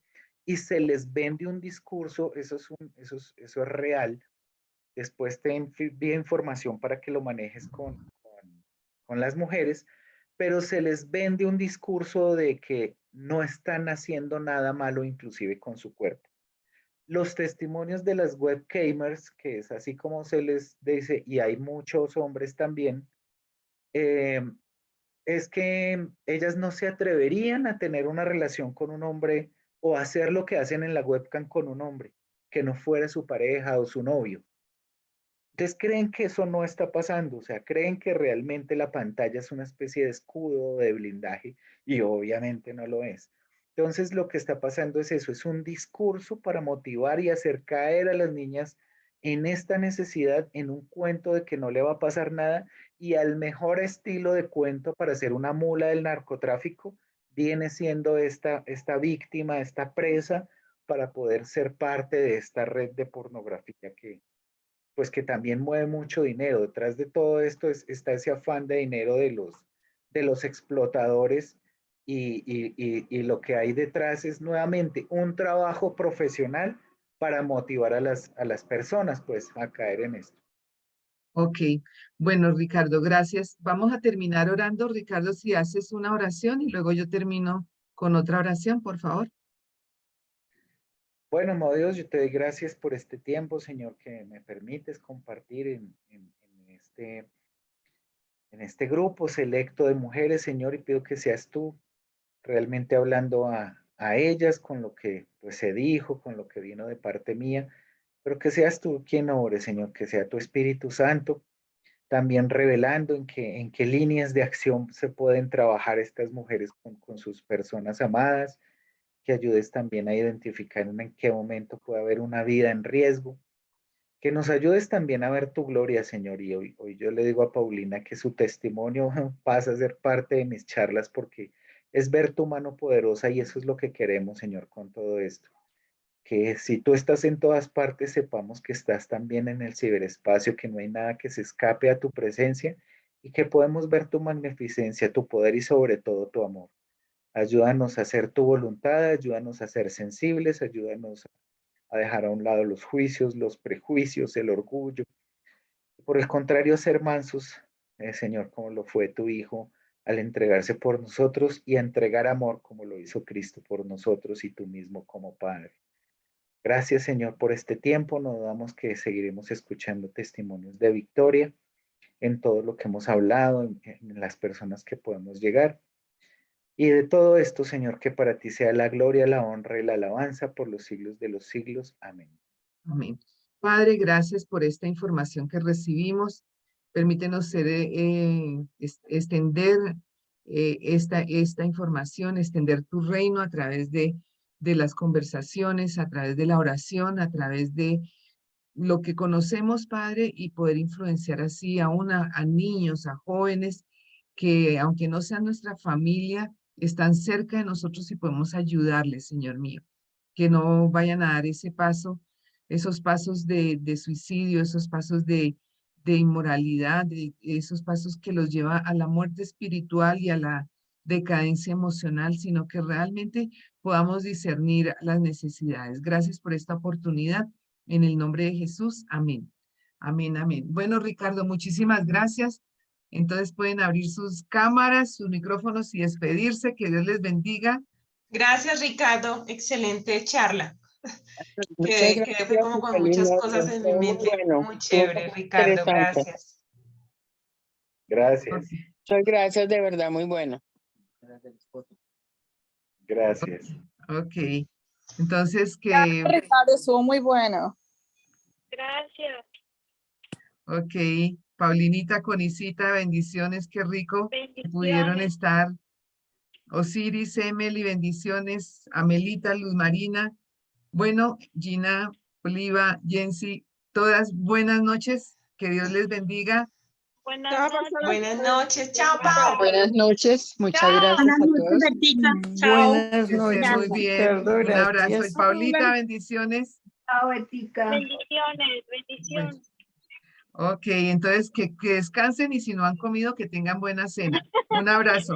y se les vende un discurso, eso es real. Después te envía información para que lo manejes con las mujeres, pero se les vende un discurso de que no están haciendo nada malo, inclusive con su cuerpo. Los testimonios de las webcamers, que es así como se les dice, y hay muchos hombres también, eh, es que ellas no se atreverían a tener una relación con un hombre o hacer lo que hacen en la webcam con un hombre, que no fuera su pareja o su novio. Entonces creen que eso no está pasando, o sea, creen que realmente la pantalla es una especie de escudo, de blindaje, y obviamente no lo es. Entonces lo que está pasando es eso, es un discurso para motivar y hacer caer a las niñas en esta necesidad, en un cuento de que no le va a pasar nada, y al mejor estilo de cuento para ser una mula del narcotráfico, viene siendo esta víctima, esta presa, para poder ser parte de esta red de pornografía pues que también mueve mucho dinero. Detrás de todo esto está ese afán de dinero de los explotadores y lo que hay detrás es nuevamente un trabajo profesional para motivar a las personas pues a caer en esto. Ok, bueno, Ricardo, gracias. Vamos a terminar orando, Ricardo, si haces una oración y luego yo termino con otra oración, por favor. Bueno, amado Dios, yo te doy gracias por este tiempo, Señor, que me permites compartir en este grupo selecto de mujeres, Señor, y pido que seas tú realmente hablando a ellas con lo que pues se dijo, con lo que vino de parte mía, pero que seas tú quien ore, Señor, que sea tu Espíritu Santo, también revelando en qué líneas de acción se pueden trabajar estas mujeres con sus personas amadas, que ayudes también a identificar en qué momento puede haber una vida en riesgo, que nos ayudes también a ver tu gloria, Señor. Y hoy yo le digo a Paulina que su testimonio pasa a ser parte de mis charlas porque es ver tu mano poderosa y eso es lo que queremos, Señor, con todo esto. Que si tú estás en todas partes, sepamos que estás también en el ciberespacio, que no hay nada que se escape a tu presencia y que podemos ver tu magnificencia, tu poder y sobre todo tu amor. Ayúdanos a hacer tu voluntad, ayúdanos a ser sensibles, ayúdanos a dejar a un lado los juicios, los prejuicios, el orgullo. Por el contrario, ser mansos, Señor, como lo fue tu Hijo, al entregarse por nosotros y a entregar amor como lo hizo Cristo por nosotros y tú mismo como Padre. Gracias, Señor, por este tiempo. Nos damos que seguiremos escuchando testimonios de victoria en todo lo que hemos hablado, en las personas que podemos llegar. Y de todo esto, Señor, que para ti sea la gloria, la honra y la alabanza por los siglos de los siglos. Amén. Amén. Padre, gracias por esta información que recibimos. Permítenos extender esta información, extender tu reino a través de las conversaciones, a través de la oración, a través de lo que conocemos, Padre, y poder influenciar así a niños, a jóvenes, que aunque no sean nuestra familia, están cerca de nosotros y podemos ayudarles, Señor mío. Que no vayan a dar ese paso, esos pasos de suicidio, esos pasos de inmoralidad, esos pasos que los lleva a la muerte espiritual y a la decadencia emocional, sino que realmente podamos discernir las necesidades. Gracias por esta oportunidad. En el nombre de Jesús, amén. Amén, amén. Bueno, Ricardo, muchísimas gracias. Entonces pueden abrir sus cámaras, sus micrófonos y despedirse. Que Dios les bendiga. Gracias, Ricardo. Excelente charla. Muchas Quedé fue como gracias, con muchas Lina. cosas en mi Estuvo muy mente. bueno. Muy Estuvo chévere, muy Ricardo. interesante. Gracias. Gracias. Muchas gracias, de verdad, muy bueno. Gracias. Ok. Entonces, Ricardo, estuvo muy bueno. Gracias. ok. Paulinita, Conicita, bendiciones, qué rico que pudieron Bendiciones. estar. Osiris, Emily, bendiciones. Amelita, Luz Marina. Bueno, Gina, Oliva, Jensi, todas buenas noches. Que Dios les bendiga. Buenas Chao, noches. Buenas noches. Chao, Pau. Buenas noches, muchas Chao. gracias a todos. Chao. Buenas Que estén muy noches, bien. Ricardo, Un abrazo. Y gracias. Paulita, bendiciones. Bendiciones. Bueno, ok, entonces que descansen y si no han comido, que tengan buena cena. Un abrazo.